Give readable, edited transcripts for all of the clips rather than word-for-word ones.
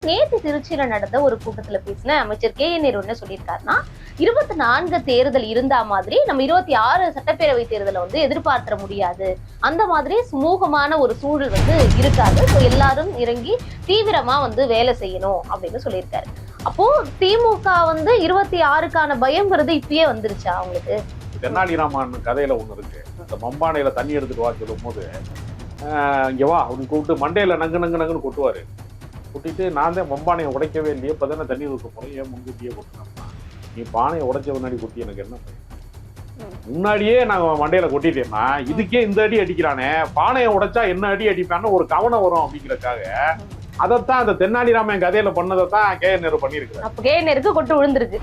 நேத்து திருச்சியில நடந்த ஒரு கூட்டத்துல பேசின அமைச்சர் கே.என். நேரு என்ன சொல்லியிருக்காருன்னா, 24 தேர்தல் இருந்தா மாதிரி நம்ம 26 சட்டப்பேரவை தேர்தலை எதிர்பார்த்திட முடியாது. அந்த மாதிரி சுமூகமான ஒரு சூழல் இருக்காது. எல்லாரும் இறங்கி தீவிரமா வேலை செய்யணும் அப்படின்னு சொல்லியிருக்காரு. அப்போ திமுக 26க்கான பயம்ங்கிறது இப்பயே வந்துருச்சா அவங்களுக்கு? தென்னாலிராமன் கதையில ஒண்ணு இருக்கு. இந்த மம்பானையில தண்ணி எடுத்துட்டு வா சொல்லும் போது இங்க வா அப்படின்னு கூப்பிட்டு மண்டையில நங்கு நங்கு நங்குன்னு கொட்டுவாரு. கொட்டிட்டு நான் தான் மம்பானையை உடைக்கவே இல்லையே, இப்போ தானே தண்ணி ஊற்ற போறேன், ஏன் முன்கூட்டியே கொட்டினோம்னா நீ பானையை உடைச்ச முன்னாடி கொட்டி எனக்கு என்ன பயன்? முன்னாடியே நாங்க மண்டையில கொட்டிட்டேன்னா இதுக்கே இந்த அடி அடிக்கிறானே, பானையை உடைச்சா என்ன அடி அடிப்பான்னு ஒரு கவனம் வரும் அப்படிங்கறதுக்காக அதைத்தான் அந்த தென்னாலிராமன் கதையில பண்ணதைத்தான் கே.என். நேரு பண்ணியிருக்கிறார். அப்ப கே.என். நேருக்கு கொட்டு விழுந்திருக்கு.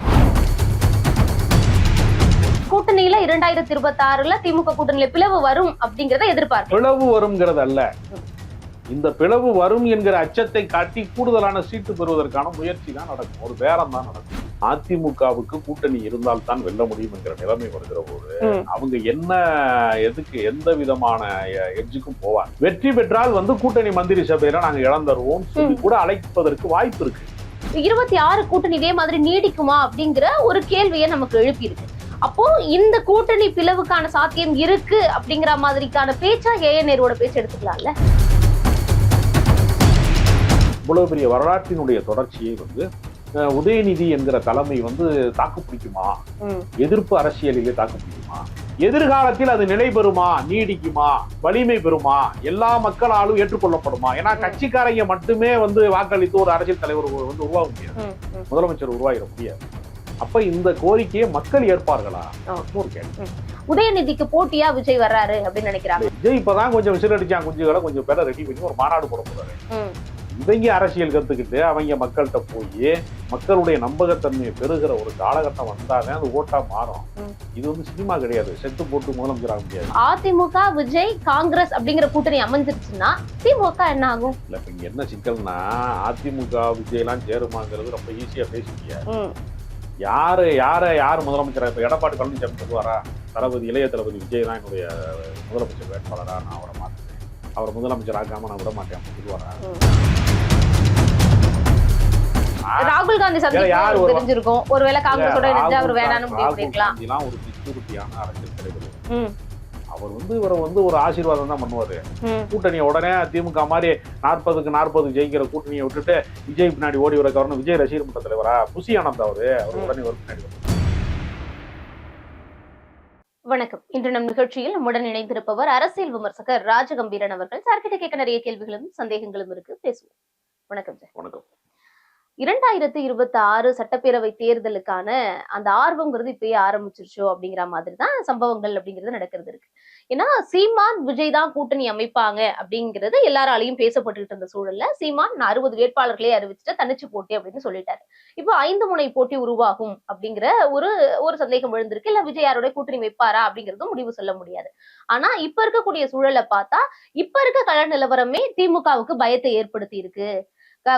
கூட்டணியில 2026ல திமுக கூட்டணியில பிளவு வரும் அப்படிங்கறத எதிர்பார்க்க. பிளவு வரும்ங்கிறது அல்ல, இந்த பிளவு வரும் என்கிற அச்சத்தை காட்டி கூடுதலான சீட்டு பெறுவதற்கான முயற்சி தான் நடக்கும், ஒரு பேரம் தான் நடக்கும். அதிமுகவுக்கு கூட்டணி இருந்தால் தான் வெல்ல முடியும் என்கிற நிலைமை வருகிற போது அவங்க என்ன எதுக்கு எந்த விதமான எட்ஜுக்கும் போவாங்க. வெற்றி பெற்றால் கூட்டணி மந்திரி சபையில நாங்க இழந்துருவோம் சொல்லி கூட அழைப்பதற்கு வாய்ப்பு இருக்கு. 26 கூட்டணி இதே மாதிரி நீடிக்குமா அப்படிங்கிற ஒரு கேள்வியை நமக்கு எழுப்பி இருக்கு. அப்போ இந்த கூட்டணி பிளவுக்கான சாத்தியம் இருக்கு அப்படிங்கிற மாதிரிக்கான பேச்சா கே.என். நேருவோட பேச்சு எடுத்துக்கலாம்ல. இவ்வளவு பெரிய வரலாற்றினுடைய தொடர்ச்சியை உதயநிதி என்கிற தலைமை தாக்கு பிடிக்குமா, எதிர்ப்பு அரசியலிலே தாக்கு பிடிக்குமா, எதிர்காலத்தில் அது நிலை பெறுமா, நீடிக்குமா, வலிமை பெறுமா, எல்லா மக்களாலும் ஏற்றுக்கொள்ளப்படுமா? ஏன்னா கட்சிக்காரங்க மட்டுமே வாக்களித்து ஒரு அரசியல் தலைவர் உருவாக முடியாது, முதலமைச்சர் உருவாகிட முடியாது. அப்ப இந்த கோரிக்கையை மக்கள் ஏற்பார்களா? ஒரு கேள்வி. உதயநிதிக்கு போட்டியா விஜய் வர்றாரு அப்படின்னு நினைக்கிறாங்க. விஜய் இப்பதான் கொஞ்சம் விசில் அடிச்சாங்க, குஞ்சுகளை கொஞ்சம் பேரை ரெடி பண்ணி ஒரு மாநாடு போட போறாரு. இவங்க அரசியல் கத்துக்கிட்டு அவங்க மக்கள்கிட்ட போய் மக்களுடைய நம்பகத்தன்மையை பெறுகிற ஒரு காலகட்டம் வந்தாதான் அது ஓட்டா மாறும். இது சினிமா கிடையாது, செட்டு போட்டு முதலமைச்சராக முடியாது. அதிமுக விஜய் காங்கிரஸ் அப்படிங்கிற கூட்டணி அமைஞ்சிருச்சுன்னா திமுக என்ன ஆகும்? இல்ல இப்ப இங்க என்ன சிக்கல்னா, அதிமுக விஜய் எல்லாம் சேருமாங்கிறது ரொம்ப ஈஸியா பேசிக்க. யாரு முதலமைச்சரா? இப்ப எடப்பாடி பழனிசாமி சொல்லுவாரா, இளைய தளபதி விஜய் தான் என்னுடைய முதலமைச்சர் வேட்பாளரா, நான் அவரை மாத்துறேன், அவரை முதலமைச்சர் ஆக்காம நான் விட மாட்டேன் சொல்லுவாரா? ராகுல் காந்தி தெரிஞ்சிருக்கும், ஒருவேளை காங்கிரஸோட இணைஞ்சு அவர் வேணாம்னு முடிவு பண்ணிருக்கலாம். ஒரு மெச்சூரிட்டியான அரசியல் தலைவர். அவர் இவரை ஒரு ஆசீர்வாதம் தான் பண்ணுவாரு. கூட்டணியை உடனே திமுக மாதிரி 40க்கு 40 ஜெயிக்கிற கூட்டணியை விட்டுட்டு விஜய் பின்னாடி ஓடி வர காரணம் விஜய் ரசிகர் மன்ற தலைவரா? புசி ஆனந்த் அவர் உடனே ஒரு பின்னாடி. வணக்கம். இன்று நம் நிகழ்ச்சியில் நம்முடன் இணைந்திருப்பவர் அரசியல் விமர்சகர் ராஜகம்பீரன் அவர்கள். சார்கிட்ட கேட்க நிறைய கேள்விகளும் சந்தேகங்களும் இருக்கு, பேசுவோம். வணக்கம் சார். வணக்கம். 2026 சட்டப்பேரவை தேர்தலுக்கான அந்த ஆர்வம்ங்கிறது இப்பயே ஆரம்பிச்சிருச்சோ அப்படிங்கிற மாதிரி தான் சம்பவங்கள் அப்படிங்கிறது நடக்கிறது இருக்கு. ஏன்னா சீமான் விஜய் தான் கூட்டணி அமைப்பாங்க அப்படிங்கிறது எல்லாராலையும் பேசப்பட்டுட்டு இருந்த சூழல்ல சீமான் 60 வேட்பாளர்களே அறிவிச்சுட்டு தனிச்சு போட்டி அப்படின்னு சொல்லிட்டாரு. இப்போ 5 முனை போட்டி உருவாகும் அப்படிங்கிற ஒரு சந்தேகம் எழுந்திருக்கு. இல்ல விஜய் யாரோட கூட்டணி வைப்பாரா அப்படிங்கறதும் முடிவு சொல்ல முடியாது. ஆனா இப்ப இருக்கக்கூடிய சூழலை பார்த்தா இப்ப இருக்க கள நிலவரமே திமுகவுக்கு பயத்தை ஏற்படுத்தி இருக்கு.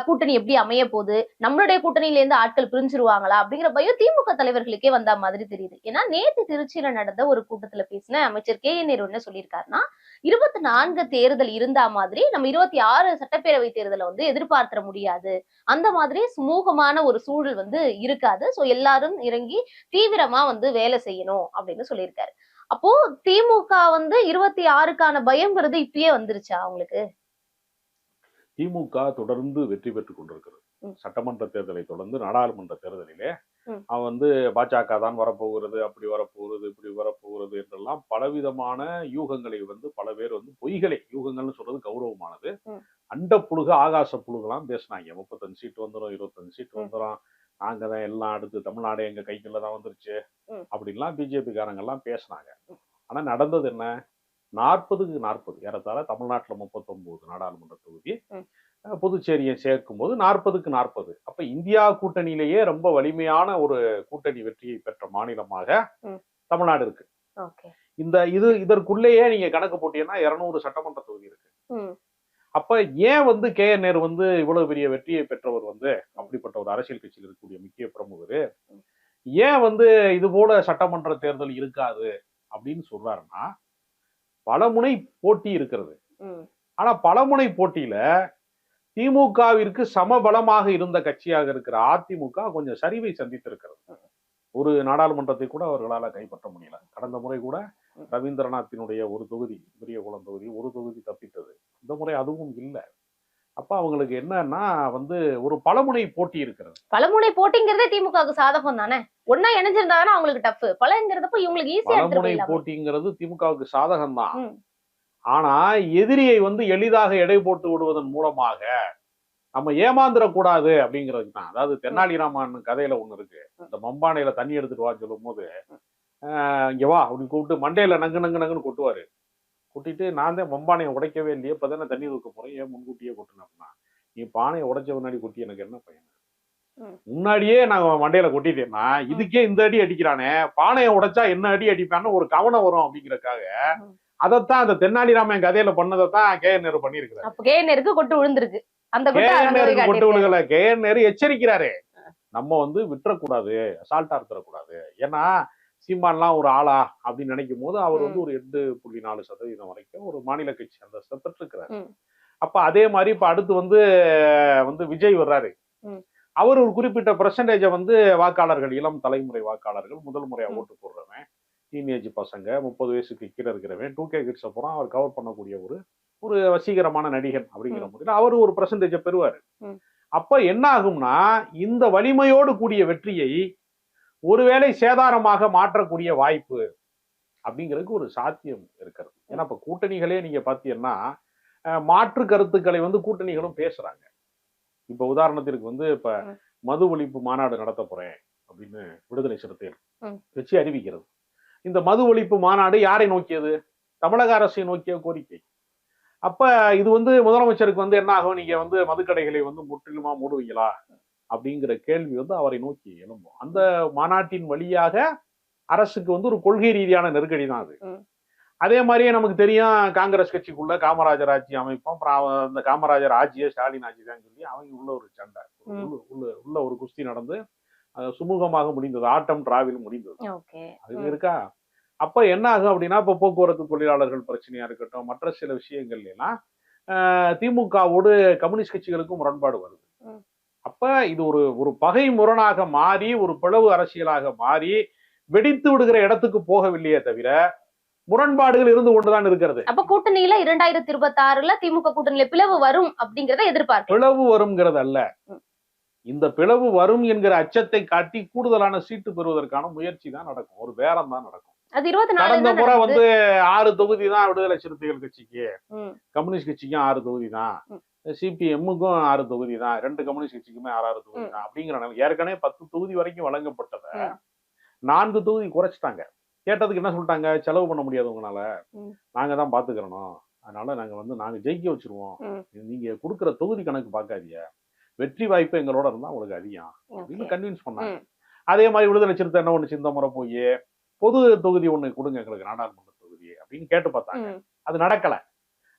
கூட்டணி எப்படி அமைய போகுது, நம்மளுடைய கூட்டணியில இருந்து ஆட்கள் பிரிஞ்சிருவாங்களா அப்படிங்கிற பயம் திமுக தலைவர்களுக்கே வந்த மாதிரி தெரியுது. ஏன்னா நேத்து திருச்சியில நடந்த ஒரு கூட்டத்துல பேசின அமைச்சர் கே.என். நேரு என்ன சொல்லியிருக்காருன்னா, 24 தேர்தல் இருந்தா மாதிரி நம்ம 26 சட்டப்பேரவை தேர்தலை எதிர்பார்த்திட முடியாது. அந்த மாதிரி சுமூகமான ஒரு சூழல் இருக்காது. எல்லாரும் இறங்கி தீவிரமா வேலை செய்யணும் அப்படின்னு சொல்லியிருக்காரு. அப்போ திமுக 26க்கான பயம்ங்கிறது இப்பயே வந்துருச்சா அவங்களுக்கு? திமுக தொடர்ந்து வெற்றி பெற்றுக் கொண்டிருக்கிறது. சட்டமன்ற தேர்தலை தொடர்ந்து நாடாளுமன்ற தேர்தலிலே அவன் பாஜக தான் வரப்போகிறது, அப்படி வரப்போகிறது, இப்படி வரப்போகிறது என்றெல்லாம் பலவிதமான யூகங்களை பல பேர் பொய்களை, யூகங்கள்னு சொல்றது கௌரவமானது, அண்ட புழுக ஆகாச புழுகெல்லாம் பேசினாங்க. 35 சீட்டு வந்துடும், 25 சீட்டு வந்துடும், நாங்க தான் எல்லாம், அடுத்து தமிழ்நாடு எங்க கைக்குள்ள தான் வந்துருச்சு அப்படின்லாம் பிஜேபி காரங்க எல்லாம் பேசினாங்க. ஆனா நடந்தது என்ன? 40க்கு 40 ஏறத்தாழ தமிழ்நாட்டுல 39 நாடாளுமன்ற தொகுதி, புதுச்சேரியை சேர்க்கும் போது 40க்கு 40. அப்ப இந்தியா கூட்டணியிலேயே ரொம்ப வலிமையான ஒரு கூட்டணி வெற்றியை பெற்ற மாநிலமாக தமிழ்நாடு இருக்கு. இதற்குள்ளேயே நீங்க கணக்கு போட்டீங்கன்னா 200 சட்டமன்ற தொகுதி இருக்கு. அப்ப ஏன் கே.என். நேரு இவ்வளவு பெரிய வெற்றியை பெற்றவர் அப்படிப்பட்ட ஒரு அரசியல் கட்சியில் இருக்கக்கூடிய முக்கிய பிரமுகர் ஏன் இது போல சட்டமன்ற தேர்தல் இருக்காது அப்படின்னு சொல்றாருன்னா, பலமுனை போட்டி இருக்கிறது. ஆனா பலமுனை போட்டியில திமுகவிற்கு சமபலமாக இருந்த கட்சியாக இருக்கிற அதிமுக கொஞ்சம் சரிவை சந்தித்திருக்கிறது. ஒரு நாடாளுமன்றத்தை கூட அவர்களால் கைப்பற்ற முடியல. கடந்த முறை கூட ரவீந்திரநாத்தினுடைய ஒரு தொகுதி, பெரியகுளம் தொகுதி, ஒரு தொகுதி தப்பித்தது. இந்த முறை அதுவும் இல்லை. அப்ப அவங்களுக்கு என்னன்னா ஒரு பலமுனை போட்டி இருக்கிறது. பலமுனை போட்டிங்கிறதே திமுகவுக்கு சாதகம் தானே. ஒன்னா இணைஞ்சிருந்தாங்கன்னா அவங்களுக்கு டஃப். பலங்கிறதப்ப இவங்களுக்கு ஈஸியா பலமுனை போட்டிங்கிறது திமுகவுக்கு சாதகம் தான். ஆனா எதிரியை எளிதாக எடை போட்டு விடுவதன் மூலமாக நம்ம ஏமாந்துடக்கூடாது அப்படிங்கிறதுக்கு தான். அதாவது தென்னாலிராமன் கதையில ஒண்ணு இருக்கு. இந்த மம்பானையில தண்ணி எடுத்துட்டு வா சொல்லும் போது இங்க வா அப்படின்னு கூப்பிட்டு மண்டையில நங்கு நங்கு நங்குன்னு கொட்டுவாரு. கொட்டிட்டு நான் தான் மம்பானையை உடைக்கவே இல்லையே, இப்பதானே தண்ணி தூக்க போறேன், ஏன் முன்கூட்டியே கொட்டினா நீ பானையை உடைச்ச முன்னாடி கொட்டி எனக்கு என்ன பையன், முன்னாடியே நான் மண்டையில கொட்டிட்டேன்னா இதுக்கே இந்த அடி அடிக்கிறானே, பானையை உடைச்சா என்ன அடி அடிப்பான்னு ஒரு கவனம் வரும் அப்படிங்கறக்காக அதைத்தான் அந்த தென்னாலிராமன் கதையில பண்ணதைத்தான் KN நேரு பண்ணிருக்கிறாரு. அப்ப KN நேருக்கு கொட்டு விழுந்திருக்கு. அந்த KN நேருக்கு கொட்டு விழுகல. KN நேரு எச்சரிக்கிறாரு, நம்ம விட்டுறக்கூடாது, அசால்ட்டா இருந்துடக்கூடாது. ஏன்னா சீமான்லாம் ஒரு ஆளா அப்படின்னு நினைக்கும் போது அவர் ஒரு 8.4% வரைக்கும் ஒரு மாநில கட்சி அந்தஸ்தை பெற்றிருக்கிறாரு. அப்ப அதே மாதிரி இப்ப அடுத்து விஜய் வர்றாரு. அவர் ஒரு குறிப்பிட்ட பெர்சன்டேஜை வாக்காளர்கள், இளம் தலைமுறை வாக்காளர்கள், முதல் முறையா ஓட்டு போடுறவன், டீனேஜ் பசங்க, 30 வயசுக்கு கீழே இருக்கிறவன், 2K கிட்ஸ் அப்புறம் அவர் கவர் பண்ணக்கூடிய ஒரு வசீகரமான நடிகன் அப்படிங்கிற முறையில் அவர் ஒரு பெர்சன்டேஜை பெறுவாரு. அப்ப என்ன ஆகும்னா இந்த வலிமையோடு கூடிய வெற்றியை ஒருவேளை சேதாரமாக மாற்றக்கூடிய வாய்ப்பு அப்படிங்கிறதுக்கு ஒரு சாத்தியம் இருக்கிறது. ஏன்னா இப்ப கூட்டணிகளே நீங்க பாத்தீங்கன்னா மாற்று கருத்துக்களை கூட்டணிகளும் பேசுறாங்க. இப்ப உதாரணத்திற்கு இப்ப மது ஒழிப்பு மாநாடு நடத்த போறேன் அப்படின்னு விடுதலை சிறுத்தைகள் கட்சி அறிவிக்கிறது. இந்த மது ஒழிப்பு மாநாடு யாரை நோக்கியது? தமிழக அரசை நோக்கிய கோரிக்கை. அப்ப இது முதலமைச்சருக்கு என்ன ஆகும், நீங்க மதுக்கடைகளை முற்றிலுமா மூடுவீங்களா அப்படிங்கிற கேள்வி அவரை நோக்கி எழும்பும். அந்த மாநாட்டின் வழியாக அரசுக்கு ஒரு கொள்கை ரீதியான நெருக்கடி தான் அது. அதே மாதிரியே நமக்கு தெரியும், காங்கிரஸ் கட்சிக்குள்ள காமராஜர் ஆட்சி அமைப்போம், அப்புறம் அந்த காமராஜர் ஆட்சியே ஸ்டாலின் ஆட்சி தான் சொல்லி அவங்க உள்ள ஒரு சண்டை, உள்ள ஒரு குஸ்தி நடந்து சுமூகமாக முடிந்தது, ஆட்டம் டிராவில் முடிந்தது. அது இருக்கா? அப்ப என்ன ஆகும் அப்படின்னா, இப்ப போக்குவரத்து தொழிலாளர்கள் பிரச்சனையா இருக்கட்டும், மற்ற சில விஷயங்கள் எல்லாம் திமுகவோடு கம்யூனிஸ்ட் கட்சிகளுக்கும் முரண்பாடு வருது. அப்ப இது ஒரு பகை முரணாக மாறி, ஒரு பிளவு அரசியலாக மாறி வெடித்து விடுகிற இடத்துக்கு போகவில்லையே தவிர முரண்பாடுகள் இருந்து கொண்டுதான் இருக்கிறது. அப்ப கூட்டணியில 2026 திமுக கூட்டணியில பிளவு வரும் அப்படிங்கறத எதிர்பார்க்க. பிளவு வரும்ங்கிறது அல்ல, இந்த பிளவு வரும் என்கிற அச்சத்தை காட்டி கூடுதலான சீட்டு பெறுவதற்கான முயற்சி தான் நடக்கும், ஒரு பேரம் தான் நடக்கும். அது 24 கடந்த முறை 6 தொகுதி தான் விடுதலை சிறுத்தைகள் கட்சிக்கு, கம்யூனிஸ்ட் கட்சிக்கும் 6 தொகுதி தான், CPM-க்கும் 6 தொகுதி தான், 2 கம்யூனிஸ்ட் கட்சிக்குமே 6 தொகுதி தான் அப்படிங்கிற ஏற்கனவே 10 தொகுதி வரைக்கும் வழங்கப்பட்டத 4 தொகுதி குறைச்சிட்டாங்க. கேட்டதுக்கு என்ன சொல்லிட்டாங்க, செலவு பண்ண முடியாது உங்களால, நாங்க தான் பாத்துக்கிறோம், அதனால நாங்க ஜெயிக்க வச்சிருவோம், நீங்க கொடுக்குற தொகுதி கணக்கு பார்க்காதீங்க, வெற்றி வாய்ப்பு எங்களோட இருந்தா உங்களுக்கு அதிகம் அப்படின்னு கன்வின்ஸ் பண்ணாங்க. அதே மாதிரி விடுதலை சிறுத்தை என்ன ஒண்ணு இந்த முறை போய் பொது தொகுதி ஒண்ணு கொடுங்க எங்களுக்கு, நாடாளுமன்ற தொகுதி அப்படின்னு கேட்டு பார்த்தாங்க. அது நடக்கல.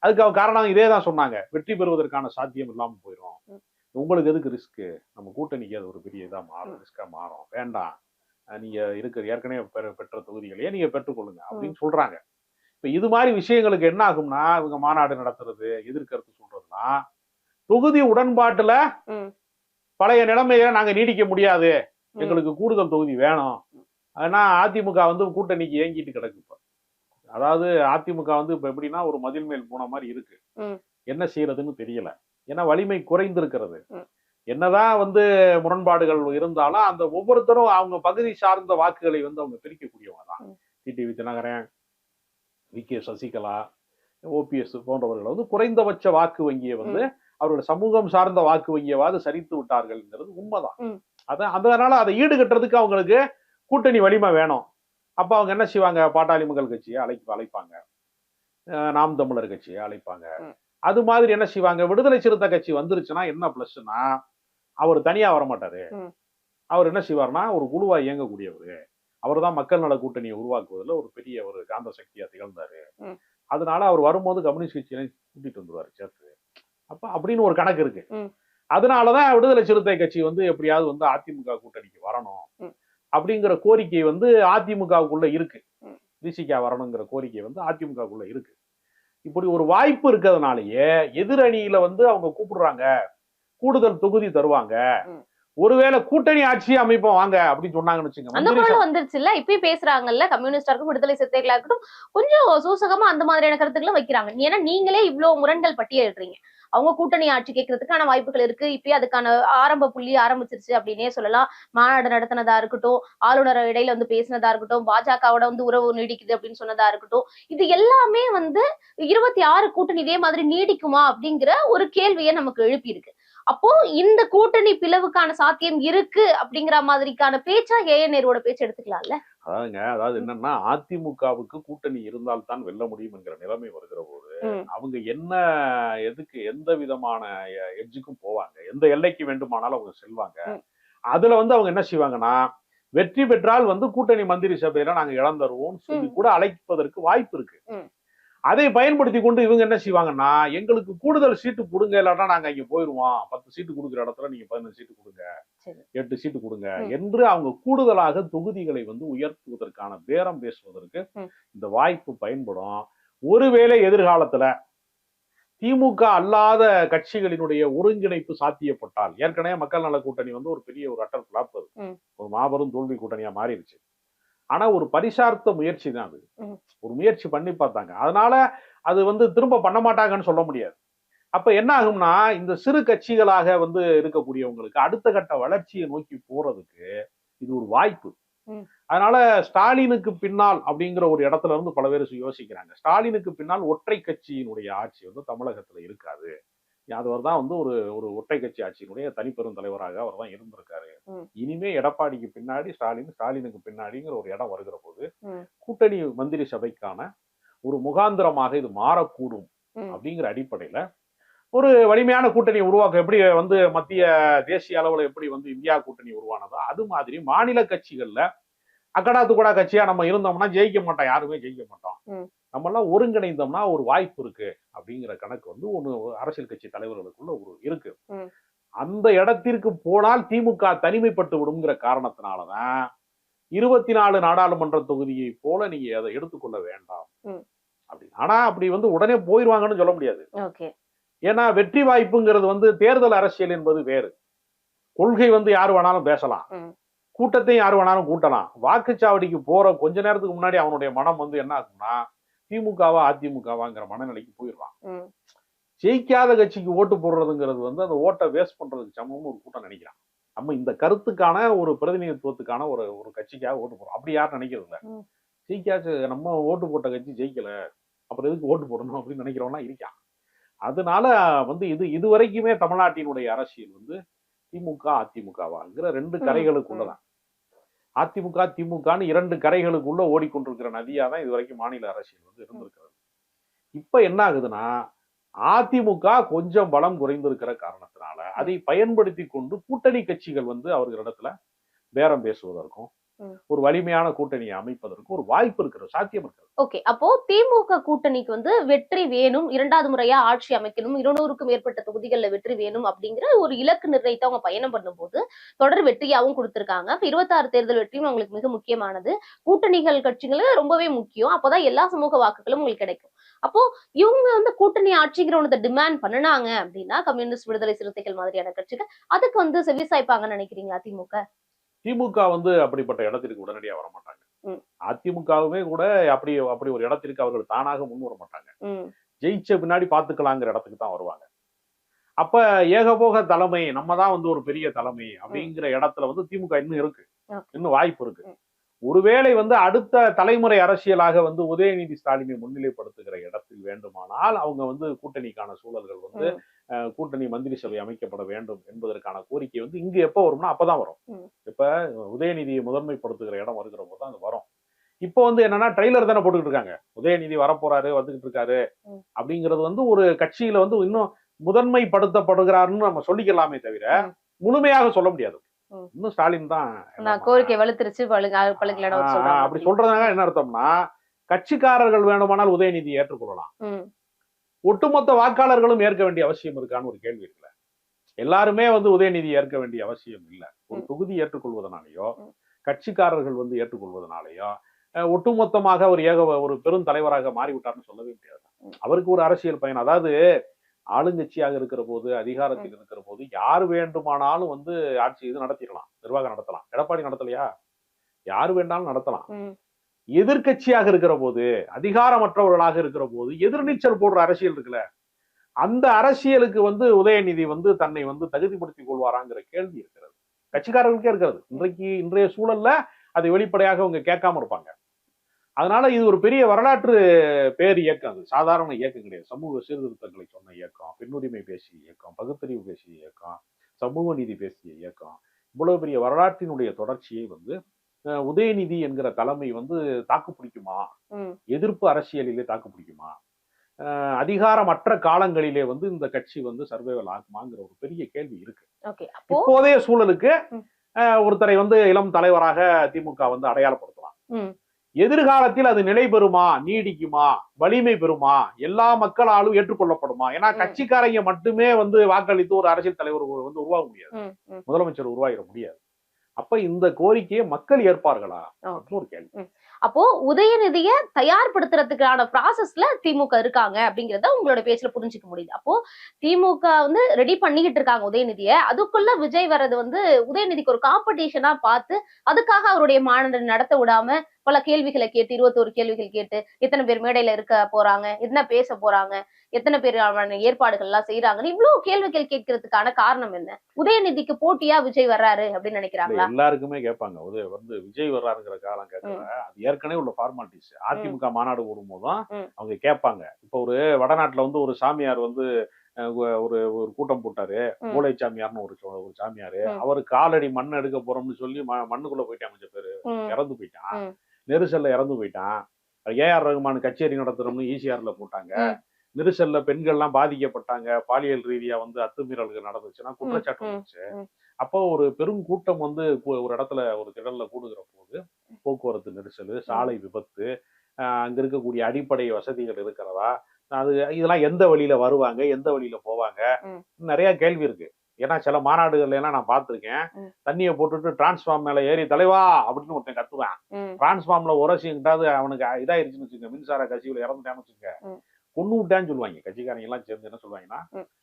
அதுக்கு காரணம் இதே தான் சொன்னாங்க, வெற்றி பெறுவதற்கான சாத்தியம் இல்லாம போயிடும், உங்களுக்கு எதுக்கு ரிஸ்க், நம்ம கூட்டணிக்கு அது ஒரு பெரிய இதா மாறும், ரிஸ்கா மாறும், வேண்டாம், நீங்க இருக்கிற ஏற்கனவே பெற்ற தொகுதிகளையே நீங்க பெற்றுக்கொள்ளுங்க அப்படின்னு சொல்றாங்க. இப்ப இது மாதிரி விஷயங்களுக்கு என்ன ஆகும்னா, இவங்க மாநாடு நடத்துறது, எதிர்கருத்து சொல்றதுனா தொகுதி உடன்பாட்டுல பழைய நிலைமையை நாங்க நீடிக்க முடியாது, எங்களுக்கு கூடுதல் தொகுதி வேணும். ஆனா அதிமுக கூட்டணிக்கு ஏங்கிட்டு கிடக்கு. அதாவது அதிமுக இப்ப எப்படின்னா ஒரு மதில் மேல் போன மாதிரி இருக்கு, என்ன செய்யறதுன்னு தெரியல. ஏன்னா வலிமை குறைந்திருக்கிறது. என்னதான் முரண்பாடுகள் இருந்தாலும் அந்த ஒவ்வொருத்தரும் அவங்க பகுதி சார்ந்த வாக்குகளை அவங்க பிரிக்கக்கூடியவங்க தான். டிடிவி தினகரன், வி கே சசிகலா, OPS போன்றவர்கள் குறைந்தபட்ச வாக்கு வங்கியை அவரோட சமூகம் சார்ந்த வாக்கு வங்கியவாது சரித்து விட்டார்கள்ங்கிறது உண்மைதான். அதனால அதை ஈடுகட்டுறதுக்கு அவங்களுக்கு கூட்டணி வலிமை வேணும். அப்ப அவங்க என்ன செய்வாங்க, பாட்டாளி மக்கள் கட்சியை அழைப்பாங்க, நாம் தமிழர் கட்சியை அழைப்பாங்க. அது மாதிரி என்ன செய்வாங்க, விடுதலை சிறுத்தை கட்சி வந்துருச்சுன்னா என்ன பிளஸ்னா, அவர் தனியா வரமாட்டாரு, அவர் என்ன செய்வார்னா ஒரு குழுவா இயங்கக்கூடியவர், அவர் தான் மக்கள் நல கூட்டணியை உருவாக்குவதில் ஒரு பெரிய ஒரு காந்த சக்தியா திகழ்ந்தாரு. அதனால அவர் வரும்போது கம்யூனிஸ்ட் கட்சியை கூட்டிட்டு வந்துருவாரு சேர்த்து. அப்ப அப்படின்னு ஒரு கணக்கு இருக்கு. அதனாலதான் விடுதலை சிறுத்தை கட்சி எப்படியாவது அதிமுக கூட்டணிக்கு வரணும் அப்படிங்கிற கோரிக்கை அதிமுகவுக்குள்ள இருக்கு. விசிகா வரணுங்கிற கோரிக்கை அதிமுகவுக்குள்ள இருக்கு. இப்படி ஒரு வாய்ப்பு இருக்கிறதுனாலயே எதிரணியில வந்து அவங்க கூப்பிடுறாங்க, கூடுதல் தொகுதி தருவாங்க, ம். ஒருவேளை கூட்டணி ஆட்சியே அமைப்போம் வாங்க அப்படின்னு சொன்னாங்கன்னு வச்சுங்க, அந்த மந்திரி குரலும் வந்துருச்சுல்ல. இப்பயும் பேசுறாங்கல்ல. கம்யூனிஸ்டா இருக்கட்டும், விடுதலை சிறுத்தைகளா இருக்கட்டும், கொஞ்சம் சூசகமா அந்த மாதிரியான கருத்துக்கள வைக்கிறாங்க. ஏன்னா நீங்களே இவ்ளோ முரண்கள் பட்டியலிடுறீங்க. அவங்க கூட்டணி ஆட்சி கேட்கறதுக்கான வாய்ப்புகள் இருக்கு. இப்பயே அதுக்கான ஆரம்ப புள்ளி ஆரம்பிச்சிருச்சு அப்படின்னே சொல்லலாம். மாநாடு நடத்தினதா இருக்கட்டும், ஆளுநர் இடையில வந்து பேசினதா இருக்கட்டும், பாஜகவோட வந்து உறவு நீடிக்குது அப்படின்னு சொன்னதா இருக்கட்டும். இது எல்லாமே வந்து 26 கூட்டணி இதே மாதிரி நீடிக்குமா அப்படிங்கிற ஒரு கேள்விய நமக்கு எழுப்பியிருக்கு. அப்போ இந்த கூட்டணி பிளவுக்கான சாத்தியம் இருக்கு அப்படிங்கிற மாதிரிக்கான பேச்சா ஏஎன் நேருவோட பேச்சு எடுத்துக்கலாம்ல. அதாவது ம். என்னன்னா அதிமுகவுக்கு கூட்டணி இருந்தால் தான் வெல்ல முடியும் என்கிற நிலைமை வருகிற போது ம். அவங்க என்ன எதுக்கு எந்த விதமான எட்ஜுக்கும் போவாங்க, எந்த எல்லைக்கு வேண்டுமானாலும் அவங்க செல்வாங்க. ம். அதுல வந்து அவங்க என்ன செய்வாங்கன்னா, வெற்றி பெற்றால் வந்து கூட்டணி மந்திரி சபையில நாங்க இடம் தருவோம் சொல்லி ம். கூட அழைப்பதற்கு வாய்ப்பு இருக்கு. ம். அதை பயன்படுத்தி கொண்டு இவங்க என்ன செய்வாங்கன்னா, எங்களுக்கு கூடுதல் சீட்டு கொடுங்க, இல்லாட்டா நாங்க அங்க போயிருவோம், 10 சீட்டு கொடுக்குற இடத்துல நீங்க 15 சீட்டு கொடுங்க, சரி. 8 சீட்டு கொடுங்க ம். என்று அவங்க கூடுதலாக தொகுதிகளை வந்து உயர்த்துவதற்கான பேரம் பேசுவதற்கு ம். இந்த வாய்ப்பு பயன்படும். ஒருவேளை எதிர்காலத்துல திமுக அல்லாத கட்சிகளினுடைய ஒருங்கிணைப்பு சாத்தியப்பட்டால், ஏற்கனவே மக்கள் நல கூட்டணி வந்து ஒரு பெரிய ஒரு அட்டர் பிளாப் அது, ம். ஒரு மாபெரும் தோல்வி கூட்டணியா மாறிடுச்சு. ஆனா ஒரு பரிசார்த்த முயற்சி தான் அது. ம். ஒரு முயற்சி பண்ணி பார்த்தாங்க. அதனால அது வந்து திரும்ப பண்ண மாட்டாங்கன்னு சொல்ல முடியாது. அப்ப என்ன ஆகும்னா, இந்த சிறு கட்சிகளாக வந்து இருக்கக்கூடியவங்களுக்கு அடுத்த கட்ட வளர்ச்சியை நோக்கி போறதுக்கு இது ஒரு வாய்ப்பு. ம். அதனால ஸ்டாலினுக்கு பின்னால் அப்படிங்கிற ஒரு இடத்துல இருந்து பல பேர் யோசிக்கிறாங்க. ஸ்டாலினுக்கு பின்னால் ஒற்றை கட்சியினுடைய ஆட்சி வந்து தமிழகத்துல இருக்காது. அவர் தான் வந்து ஒரு ஒரு ஒற்றை கட்சி ஆட்சியினுடைய தனிப்பெரும் தலைவராக அவர் தான் இருந்திருக்காரு. ம். இனிமே எடப்பாடிக்கு பின்னாடி ஸ்டாலின், ஸ்டாலினுக்கு பின்னாடிங்கிற ஒரு இடம் வருகிற போது ம். கூட்டணி மந்திரி சபைக்கான ஒரு முகாந்திரமாக இது மாறக்கூடும் ம். அப்படிங்கிற அடிப்படையில ஒரு வலிமையான கூட்டணி உருவாக்க எப்படி வந்து மத்திய தேசிய அளவுல எப்படி வந்து இந்தியா கூட்டணி உருவானதோ அது மாதிரி மாநில கட்சிகள்ல அக்கடா துக்கடா கட்சியா நம்ம இருந்தோம்னா ஜெயிக்க மாட்டோம், யாருமே ஜெயிக்க மாட்டோம். ம். நம்ம எல்லாம் ஒருங்கிணைந்தோம்னா ஒரு வாய்ப்பு இருக்கு அப்படிங்கிற கணக்கு வந்து ஒண்ணு அரசியல் கட்சி தலைவர்களுக்குள்ள ஒரு இருக்கு. ம். அந்த இடத்திற்கு போனால் திமுக தனிமைப்பட்டு விடுங்கிற காரணத்தினாலதான் 24 நாடாளுமன்ற தொகுதியை போல நீங்க அதை எடுத்துக்கொள்ள வேண்டாம் ம். அப்படி. ஆனா அப்படி வந்து உடனே போயிருவாங்கன்னு சொல்ல முடியாது. ஓகே. ஏன்னா வெற்றி வாய்ப்புங்கிறது வந்து தேர்தல் அரசியல் என்பது வேறு. கொள்கை வந்து யார் வேணாலும் பேசலாம், ம். கூட்டத்தையும் யார் வேணாலும் கூட்டலாம். வாக்குச்சாவடிக்கு போற கொஞ்ச நேரத்துக்கு முன்னாடி அவனுடைய மனம் வந்து என்ன ஆகும்னா திமுகவா அதிமுகவாங்கிற மனநிலைக்கு போயிடுவான். ம். ஜெயிக்காத கட்சிக்கு ஓட்டு போடுறதுங்கிறது வந்து அந்த ஓட்டை வேஸ்ட் பண்றதுக்கு சமம்னு ஒரு கூட்டம் நினைக்கிறான். நம்ம இந்த கருத்துக்கான ஒரு பிரதிநிதித்துவத்துக்கான ஒரு ஒரு கட்சிக்காக ஓட்டு போடுறோம், அப்படி யாரும் நினைக்கிறது இல்ல. ம். ஜெயிக்காச்சு, நம்ம ஓட்டு போட்ட கட்சி ஜெயிக்கல, அப்புறம் எதுக்கு ஓட்டு போடணும் அப்படின்னு நினைக்கிறவனா இருக்கான். அதனால வந்து இது வரைக்குமே தமிழ்நாட்டினுடைய அரசியல் வந்து திமுக அதிமுகவாங்கிற ரெண்டு ம். ம். கரைகளுக்குள்ளதான். அதிமுக திமுகன்னு இரண்டு கரைகளுக்குள்ள ஓடிக்கொண்டிருக்கிற நதியா தான் இது வரைக்கும் மாநில அரசியல் வந்து இருந்திருக்கிறது. இப்ப என்ன ஆகுதுன்னா அதிமுக கொஞ்சம் பலம் குறைந்திருக்கிற காரணத்தினால அதை பயன்படுத்தி கொண்டு கூட்டணி கட்சிகள் வந்து அவர்களிடத்துல பேரம் பேசுவதற்கும் ம். ஒரு வலிமையான கூட்டணியை அமைப்பதற்கும் ஒரு வாய்ப்பு இருக்கிறது, சாத்தியம் இருக்கிறது. ஓகே. அப்போ திமுக கூட்டணிக்கு வந்து வெற்றி வேணும், 2வது முறையா ஆட்சி அமைக்கணும், 200க்கும் மேற்பட்ட தொகுதிகள்ல வெற்றி வேணும் அப்படிங்கிற ஒரு இலக்கு நிர்ணயித்து அவங்க பயணம் பண்ணும்போது தொடர் வெற்றியாவும் குடுத்திருக்காங்க. அப்ப 26 தேர்தல் வெற்றியும் அவங்களுக்கு மிக முக்கியமானது. கூட்டணிகள் கட்சிகள் ரொம்பவே முக்கியம். அப்பதான் எல்லா சமூக வாக்குகளும் உங்களுக்கு கிடைக்கும். அப்போ இவங்க வந்து கூட்டணி ஆட்சிங்கிற ஒண்ணத டிமாண்ட் பண்ணுனாங்க அப்படின்னா, கம்யூனிஸ்ட், விடுதலை சிறுத்தைகள் மாதிரியான கட்சிகள் அதுக்கு வந்து செவிசாய்ப்பாங்கன்னு நினைக்கிறீங்களா திமுக? திமுக வந்து அப்படிப்பட்ட இடத்திற்கு உடனடியா வரமாட்டாங்க. ம். அதிமுகவுமே கூட அப்படி அப்படி ஒரு இடத்திற்கு அவர்கள் தானாக முன் வர மாட்டாங்க. ம். ஜெயிச்ச பின்னாடி பாத்துக்கலாங்கிற இடத்துக்கு தான் வருவாங்க. அப்ப ஏகபோக தலைமை, நம்ம தான் வந்து ஒரு பெரிய தலைமை ம். அப்படிங்கிற இடத்துல வந்து திமுக இன்னும் இருக்கு, ஓகே. இன்னும் வாய்ப்பு இருக்கு. ம். ஒருவேளை வந்து அடுத்த தலைமுறை அரசியலாக வந்து உதயநிதி ஸ்டாலினை முன்னிலைப்படுத்துகிற இடத்தில் வேண்டுமானால் அவங்க வந்து கூட்டணிக்கான சூழல்கள் வந்து ம். கூட்டணி மந்திரி சபை அமைக்கப்பட வேண்டும் என்பதற்கான கோரிக்கை வந்து இங்கு எப்ப வரும்னா அப்பதான் வரும். ம். இப்ப உதயநிதியை முதன்மைப்படுத்துகிற இடம் வருகிற போது தான் அது வரும். இப்போ வந்து என்னன்னா ட்ரெய்லர் தானே போட்டுக்கிட்டு இருக்காங்க, உதயநிதி வரப்போறாரு, வந்துகிட்டு இருக்காரு ம். அப்படிங்கிறது வந்து ஒரு கட்சியில வந்து இன்னும் முதன்மைப்படுத்தப்படுகிறாருன்னு நம்ம சொல்லிக்கலாமே தவிர ம். முழுமையாக சொல்ல முடியாது. ம். இன்னும் ஸ்டாலின் தான் நான் கோரிக்கை வலுத்துருச்சு பழுக்கலன்னு சொல்றாங்க. அப்படி சொல்றதுனால என்ன அர்த்தம்னா கட்சிக்காரர்கள் வேண்டுமானால் உதயநிதி ஏற்றுக்கொள்ளலாம், ம். ஒட்டுமொத்த வாக்காளர்களும் ஏற்க வேண்டிய அவசியம் இருக்கான்னு ஒரு கேள்வி இருக்குல்ல. எல்லாருமே வந்து உதயநிதி ஏற்க வேண்டிய அவசியம் இல்லை. ஒரு ம். தொகுதி ஏற்றுக்கொள்வதனாலேயோ ம். கட்சிக்காரர்கள் வந்து ஏற்றுக்கொள்வதனாலேயோ ஒட்டுமொத்தமாக ஒரு ஒரு பெரும் தலைவராக மாறிவிட்டார்னு சொல்லவே முடியாது. அவருக்கு ஒரு அரசியல் பயன். அதாவது ஆளுங்கட்சியாக இருக்கிற போது, அதிகாரத்தில் இருக்கிற போது யார் வேண்டுமானாலும் வந்து ஆட்சி இது நடத்திடலாம், நிர்வாகம் நடத்தலாம். எடப்பாடி நடத்தலையா? யார் வேண்டாலும் நடத்தலாம். எதிர்க்கட்சியாக இருக்கிற போது, அதிகாரமற்றவர்களாக இருக்கிற போது எதிர்நீச்சல் போடுற அரசியல் இருக்குல்ல, அந்த அரசியலுக்கு வந்து உதயநிதி வந்து தன்னை வந்து தகுதிப்படுத்திக் கொள்வாராங்கிற கேள்வி இருக்கிறது. கட்சிக்காரர்களுக்கே இருக்கிறது. இன்றைய சூழல்ல அதை வெளிப்படையாக அவங்க கேட்காம இருப்பாங்க. அதனால இது ஒரு பெரிய வரலாற்று பேர் இயக்கம். அது சாதாரண இயக்கம் கிடையாது. சமூக சீர்திருத்தங்களை சொன்ன இயக்கம், பெண்ணுரிமை பேசிய இயக்கம், பகுத்தறிவு பேசிய இயக்கம், சமூக நீதி பேசிய இயக்கம். இவ்வளவு பெரிய வரலாற்றினுடைய தொடர்ச்சியை வந்து உதயநிதி என்கிற தலைமை வந்து தாக்கு பிடிக்குமா? எதிர்ப்பு அரசியலிலே தாக்கு பிடிக்குமா? அதிகாரமற்ற காலங்களிலே வந்து இந்த கட்சி வந்து சர்வைவல் ஆகுமாங்கிற ஒரு பெரிய கேள்வி இருக்கு. இப்போதைய சூழலுக்கு ஒருத்தரை வந்து இளம் தலைவராக திமுக வந்து அடையாளப்படுத்தலாம். எதிர்காலத்தில் அது நிலை பெறுமா, நீடிக்குமா, வலிமை பெறுமா, எல்லா மக்களாலும் ஏற்றுக்கொள்ளப்படுமா? ஏன்னா கட்சிக்காரங்க மட்டுமே வந்து வாக்களித்து ஒரு அரசியல் தலைவர் வந்து உருவாக முடியாது, முதலமைச்சர் உருவாகிட முடியாது. அப்ப இந்த கோரிக்கையை மக்கள் ஏற்பார்களா? ஒரு கேள்வி. அப்போ உதயநிதிய தயார்படுத்துறதுக்கான ப்ராசஸ்ல திமுக இருக்காங்க அப்படிங்கறத உங்களோட பேச்சுல புரிஞ்சுக்க முடியுது. அப்போ திமுக வந்து ரெடி பண்ணிக்கிட்டு இருக்காங்க உதயநிதிய. அதுக்குள்ள விஜய் வர்றது வந்து உதயநிதிக்கு ஒரு காம்படிஷனா பார்த்து அதுக்காக அவருடைய மாநாடு நடத்த விடாம பல கேள்விகளை கேட்டு 21 கேள்விகள் கேட்டு எத்தனை பேர் மேடையில இருக்க போறாங்க, என்ன பேச போறாங்க, எத்தனை பேர் ஏற்பாடுகள் எல்லாம் செய்யறாங்கன்னு இவ்வளவு கேள்விகள் கேட்கறதுக்கான காரணம் என்ன? உதயநிதிக்கு போட்டியா விஜய் வர்றாரு அப்படின்னு நினைக்கிறாங்களா? எல்லாருக்குமே கேட்பாங்க. வந்து விஜய் வர்றாருங்கிற காலம் கேட்கல. அது ஏற்கனவே உள்ள ஃபார்மாலிட்டிஸ். அதிமுக மாநாடு போடும் போதும் அவங்க கேட்பாங்க. இப்ப ஒரு வடநாட்டுல வந்து ஒரு சாமியார் வந்து ஒரு கூட்டம் போட்டாரு, மூளை சாமியார்னு ஒரு சாமியாரு. அவரு காலடி மண் எடுக்க போறோம்னு சொல்லி மண்ணுக்குள்ள போயிட்டான், கொஞ்சம் பேரு இறந்து போயிட்டான், நெரிசல்ல இறந்து போயிட்டான். ஏஆர் ரகுமான் கச்சேரி நடத்துறோம்னு ஈசிஆர்ல போட்டாங்க. நெரிசல்ல பெண்கள்லாம் பாதிக்கப்பட்டாங்க, பாலியல் ரீதியா வந்து அத்துமீறல்கள் நடந்துச்சுன்னா குற்றச்சாட்டு வந்துச்சு. அப்போ ஒரு பெரும் கூட்டம் வந்து ஒரு இடத்துல ஒரு திடல்ல கூடுகிற போது போக்குவரத்து நெரிசல், சாலை விபத்து, அங்க இருக்கக்கூடிய அடிப்படை வசதிகள் இருக்கிறதா, அது இதெல்லாம் எந்த வழியில வருவாங்க, எந்த வழியில போவாங்க, நிறைய கேள்வி இருக்கு. ஏன்னா சில மாநாடுகள்ல எல்லாம் நான் பார்த்திருக்கேன், தண்ணியை போட்டுட்டு டிரான்ஸ்ஃபார்ம் மேல ஏறி தலைவா அப்படின்னு ஒருத்தன் கத்துவான். டிரான்ஸ்ஃபார்ம்ல உரசிங்கிட்டாவது அவனுக்கு இதாயிருச்சுன்னு வச்சுக்க, மின்சார கசிவுல இறந்துட்டான்னு வச்சுக்க, கொண்டு விட்டான்னு சொல்லுவாங்க. கட்சிக்காரங்க எல்லாம் சேர்ந்து என்ன சொல்லுவாங்கன்னா,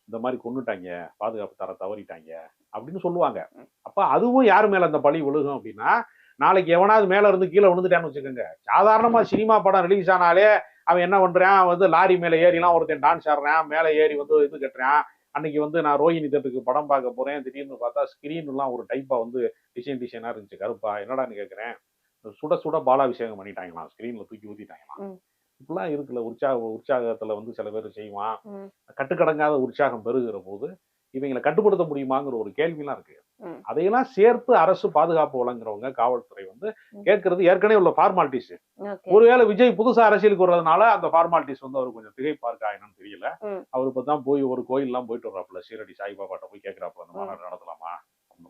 இந்த மாதிரி கொண்டுட்டாங்க, பாதுகாப்பு தர தவறிட்டாங்க அப்படின்னு சொல்லுவாங்க. அப்ப அதுவும் யாரு மேல அந்த பழி விழுகும் அப்படின்னா, நாளைக்கு எவனாவது மேல இருந்து கீழே விழுந்துட்டான்னு வச்சுக்கோங்க. சாதாரணமா சினிமா படம் ரிலீஸ் ஆனாலே அவன் என்ன பண்றான், வந்து லாரி மேல ஏறிலாம் ஒருத்தன் டான்ஸ் ஆடுறான், மேல ஏறி வந்து இது கட்டுறான். அன்னைக்கு வந்து நான் ரோஹிணி தேட்டருக்கு படம் பார்க்க போறேன், திடீர்னு பார்த்தா ஸ்கிரீன் எல்லாம் ஒரு டைப்பா வந்து டிசைனா இருந்துச்சு, கருப்பா. என்னடான்னு கேட்கிறேன், சுட சுட பாலாபிஷேகம் பண்ணிட்டாங்களாம், ஸ்கிரீன்ல தூக்கி ஊத்திட்டாங்களாம். இப்பெல்லாம் இருக்குல்ல, உற்சாகத்துல வந்து சில பேர் செய்வான். கட்டுக்கடங்காத உற்சாகம் பெருகிற போது இவங்களை கட்டுப்படுத்த முடியுமாங்கிற ஒரு கேள்விலாம் இருக்கு. அதையெல்லாம் சேர்த்து அரசு பாதுகாப்பு வழங்குறவங்க, காவல்துறை வந்து கேட்கறது ஏற்கனவே உள்ள ஃபார்மாலிட்டிஸ். ஒருவேளை விஜய் புதுசா அரசியலுக்கு வர்றதுனால அந்த ஃபார்மாலிட்டிஸ் வந்து அவர் கொஞ்சம் திகைப்பா இருக்கா என்னன்னு தெரியல. அவர் இப்பதான் போய் ஒரு கோயில் எல்லாம் போயிட்டு வர்றாப்புல, சீரடி சாய்பாபாட்ட போய் கேட்கிறாப்புல, அந்த மாநாடு நடத்தலாமா,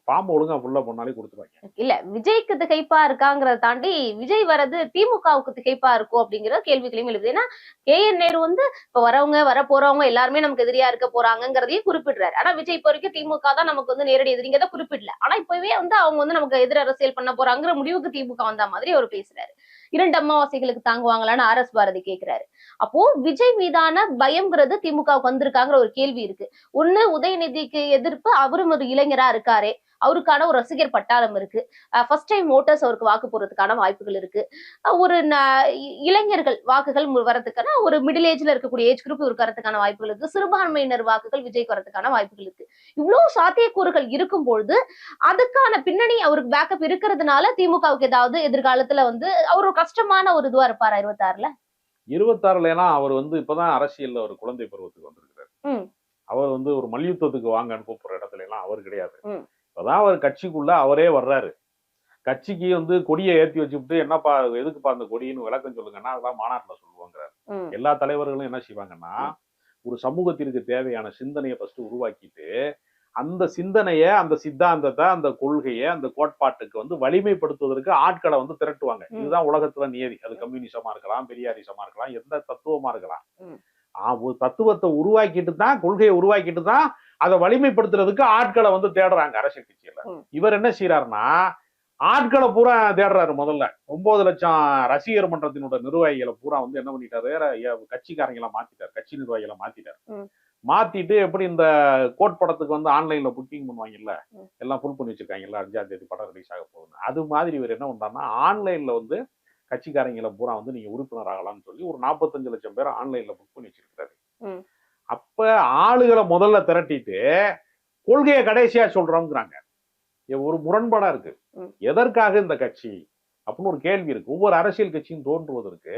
பாம்பு ஒழுங்கா ஃபுல்லா பண்ணாலே கொடுத்துருவாங்க. இல்ல விஜய்க்கு திகைப்பா இருக்காங்கிறத தாண்டி விஜய் வரது திமுகவுக்கு திகைப்பா இருக்கும் அப்படிங்கிற கேள்விகளையும் எழுது. ஏன்னா KN நேரு வந்து இப்ப வரவங்க வர போறவங்க எல்லாருமே நமக்கு எதிரியா இருக்க போறாங்கிறதையும் குறிப்பிடுறாரு. ஆனா விஜய் இப்ப வரைக்கும் திமுக தான் நமக்கு வந்து நேரடி எதிரிங்கிறத குறிப்பிடல. ஆனா இப்பவே வந்து அவங்க வந்து நமக்கு எதிர் அரசியல் பண்ண போறாங்கிற முடிவுக்கு திமுக வந்த மாதிரி அவர் பேசுறாரு. 2 அமாவாசைகளுக்கு தாங்குவாங்களான்னு RS பாரதி கேட்கிறாரு. அப்போ விஜய் மீதான பயம்ங்கிறது திமுகவுக்கு வந்திருக்காங்கிற ஒரு கேள்வி இருக்கு. ஒண்ணு உதயநிதிக்கு எதிர்ப்பு, அவரும் ஒரு இளைஞரா இருக்காரு, அவருக்கான ஒரு ரசிகர் பட்டாளம் இருக்கு, ஃபர்ஸ்ட் டைம் ஓட்டர்ஸ் அவருக்கு வாக்கு போடுறதுக்கான வாய்ப்புகள் இருக்கு, ஒரு இளைஞர்கள் வாக்குகள் வரதுக்கான ஒரு மிடில் ஏஜ்ல இருக்கக்கூடிய ஏஜ் குரூப் இவருக்கு வரதுக்கான வாய்ப்புகள் இருக்கு, சிறுபான்மையினர் வாக்குகள் விஜய்க்கு வரதுக்கான வாய்ப்புகள் இருக்கு. இவ்வளவு சாத்தியக்கூறுகள் இருக்கும் பொழுது அதுக்கான பின்னணி அவருக்கு பேக்கப் இருக்கிறதுனால திமுகவுக்கு ஏதாவது எதிர்காலத்துல வந்து அவர் ஒரு கஷ்டமான ஒரு இதுவா இருப்பாரா 26ல அவர் வந்து இப்பதான் அரசியல்ல ஒரு குழந்தை பருவத்துக்கு வந்திருக்கிறார். அவர் வந்து ஒரு மல்யுத்தத்துக்கு வாங்கன்னு கூப்பிடுற இடத்துல எல்லாம் அவர் கிடையாது. இப்பதான் அவர் கட்சிக்குள்ள அவரே வர்றாரு. கட்சிக்கு வந்து கொடியை ஏற்றி வச்சுட்டு, என்னப்பா எதுக்குப்பா அந்த கொடின்னு விளக்கம் சொல்லுங்கன்னா அதான் மாநாட்டுல சொல்லுவாங்கிறாரு. எல்லா தலைவர்களும் என்ன செய்வாங்கன்னா, ஒரு சமூகத்திற்கு தேவையான சிந்தனையை ஃபர்ஸ்ட் உருவாக்கிட்டு, அந்த சிந்தனையை, அந்த சித்தாந்தத்தை, அந்த கொள்கையை, அந்த கோட்பாட்டுக்கு வந்து வலிமைப்படுத்துவதற்கு ஆட்களை வந்து திரட்டுவாங்க. இதுதான் உலகத்துல நியதி. அது கம்யூனிசமா இருக்கலாம், பெரியாரிசமா இருக்கலாம், எந்த தத்துவமா இருக்கலாம். ஒரு தத்துவத்தை உருவாக்கிட்டு தான், கொள்கையை உருவாக்கிட்டு தான் அதை வலிமைப்படுத்துறதுக்கு ஆட்களை வந்து தேடுறாங்க அரசியல் கட்சியில. இவர் என்ன செய்யறாருன்னா, ஆட்களை பூரா தேடுறாரு. முதல்ல 9 லட்சம் ரசிகர் மன்றத்தினோட நிர்வாகிகளை பூரா வந்து என்ன பண்ணிட்டாரு, கட்சிக்காரங்களை மாத்திட்டாரு, கட்சி நிர்வாகிகளை மாத்திட்டாரு. மாத்திட்டு எப்படி இந்த கோட் படத்துக்கு வந்து ஆன்லைன்ல புக்கிங் பண்ணுவாங்கல்ல, எல்லாம் ஃபுல் பண்ணி வச்சிருக்காங்கல்ல, 5ஆம் தேதி படம் ரிலீஸ் ஆக போகுதுன்னு. அது மாதிரி இவர் என்ன பண்றாருன்னா, ஆன்லைன்ல வந்து கட்சிக்காரங்களை பூரா வந்து நீங்க உறுப்பினர் ஆகலாம்னு சொல்லி ஒரு 45 லட்சம் பேரை ஆன்லைன்ல புக் பண்ணி வச்சிருக்காரு. அப்ப ஆளுகளை முதல்ல திரட்டிட்டு கொள்கையை கடைசியா சொல்றோம்ங்கிறாங்க. ஒரு முரண்பாடா இருக்கு. எதற்காக இந்த கட்சி அப்படின்னு ஒரு கேள்வி இருக்கு. ஒவ்வொரு அரசியல் கட்சியும் தோன்றுவதற்கு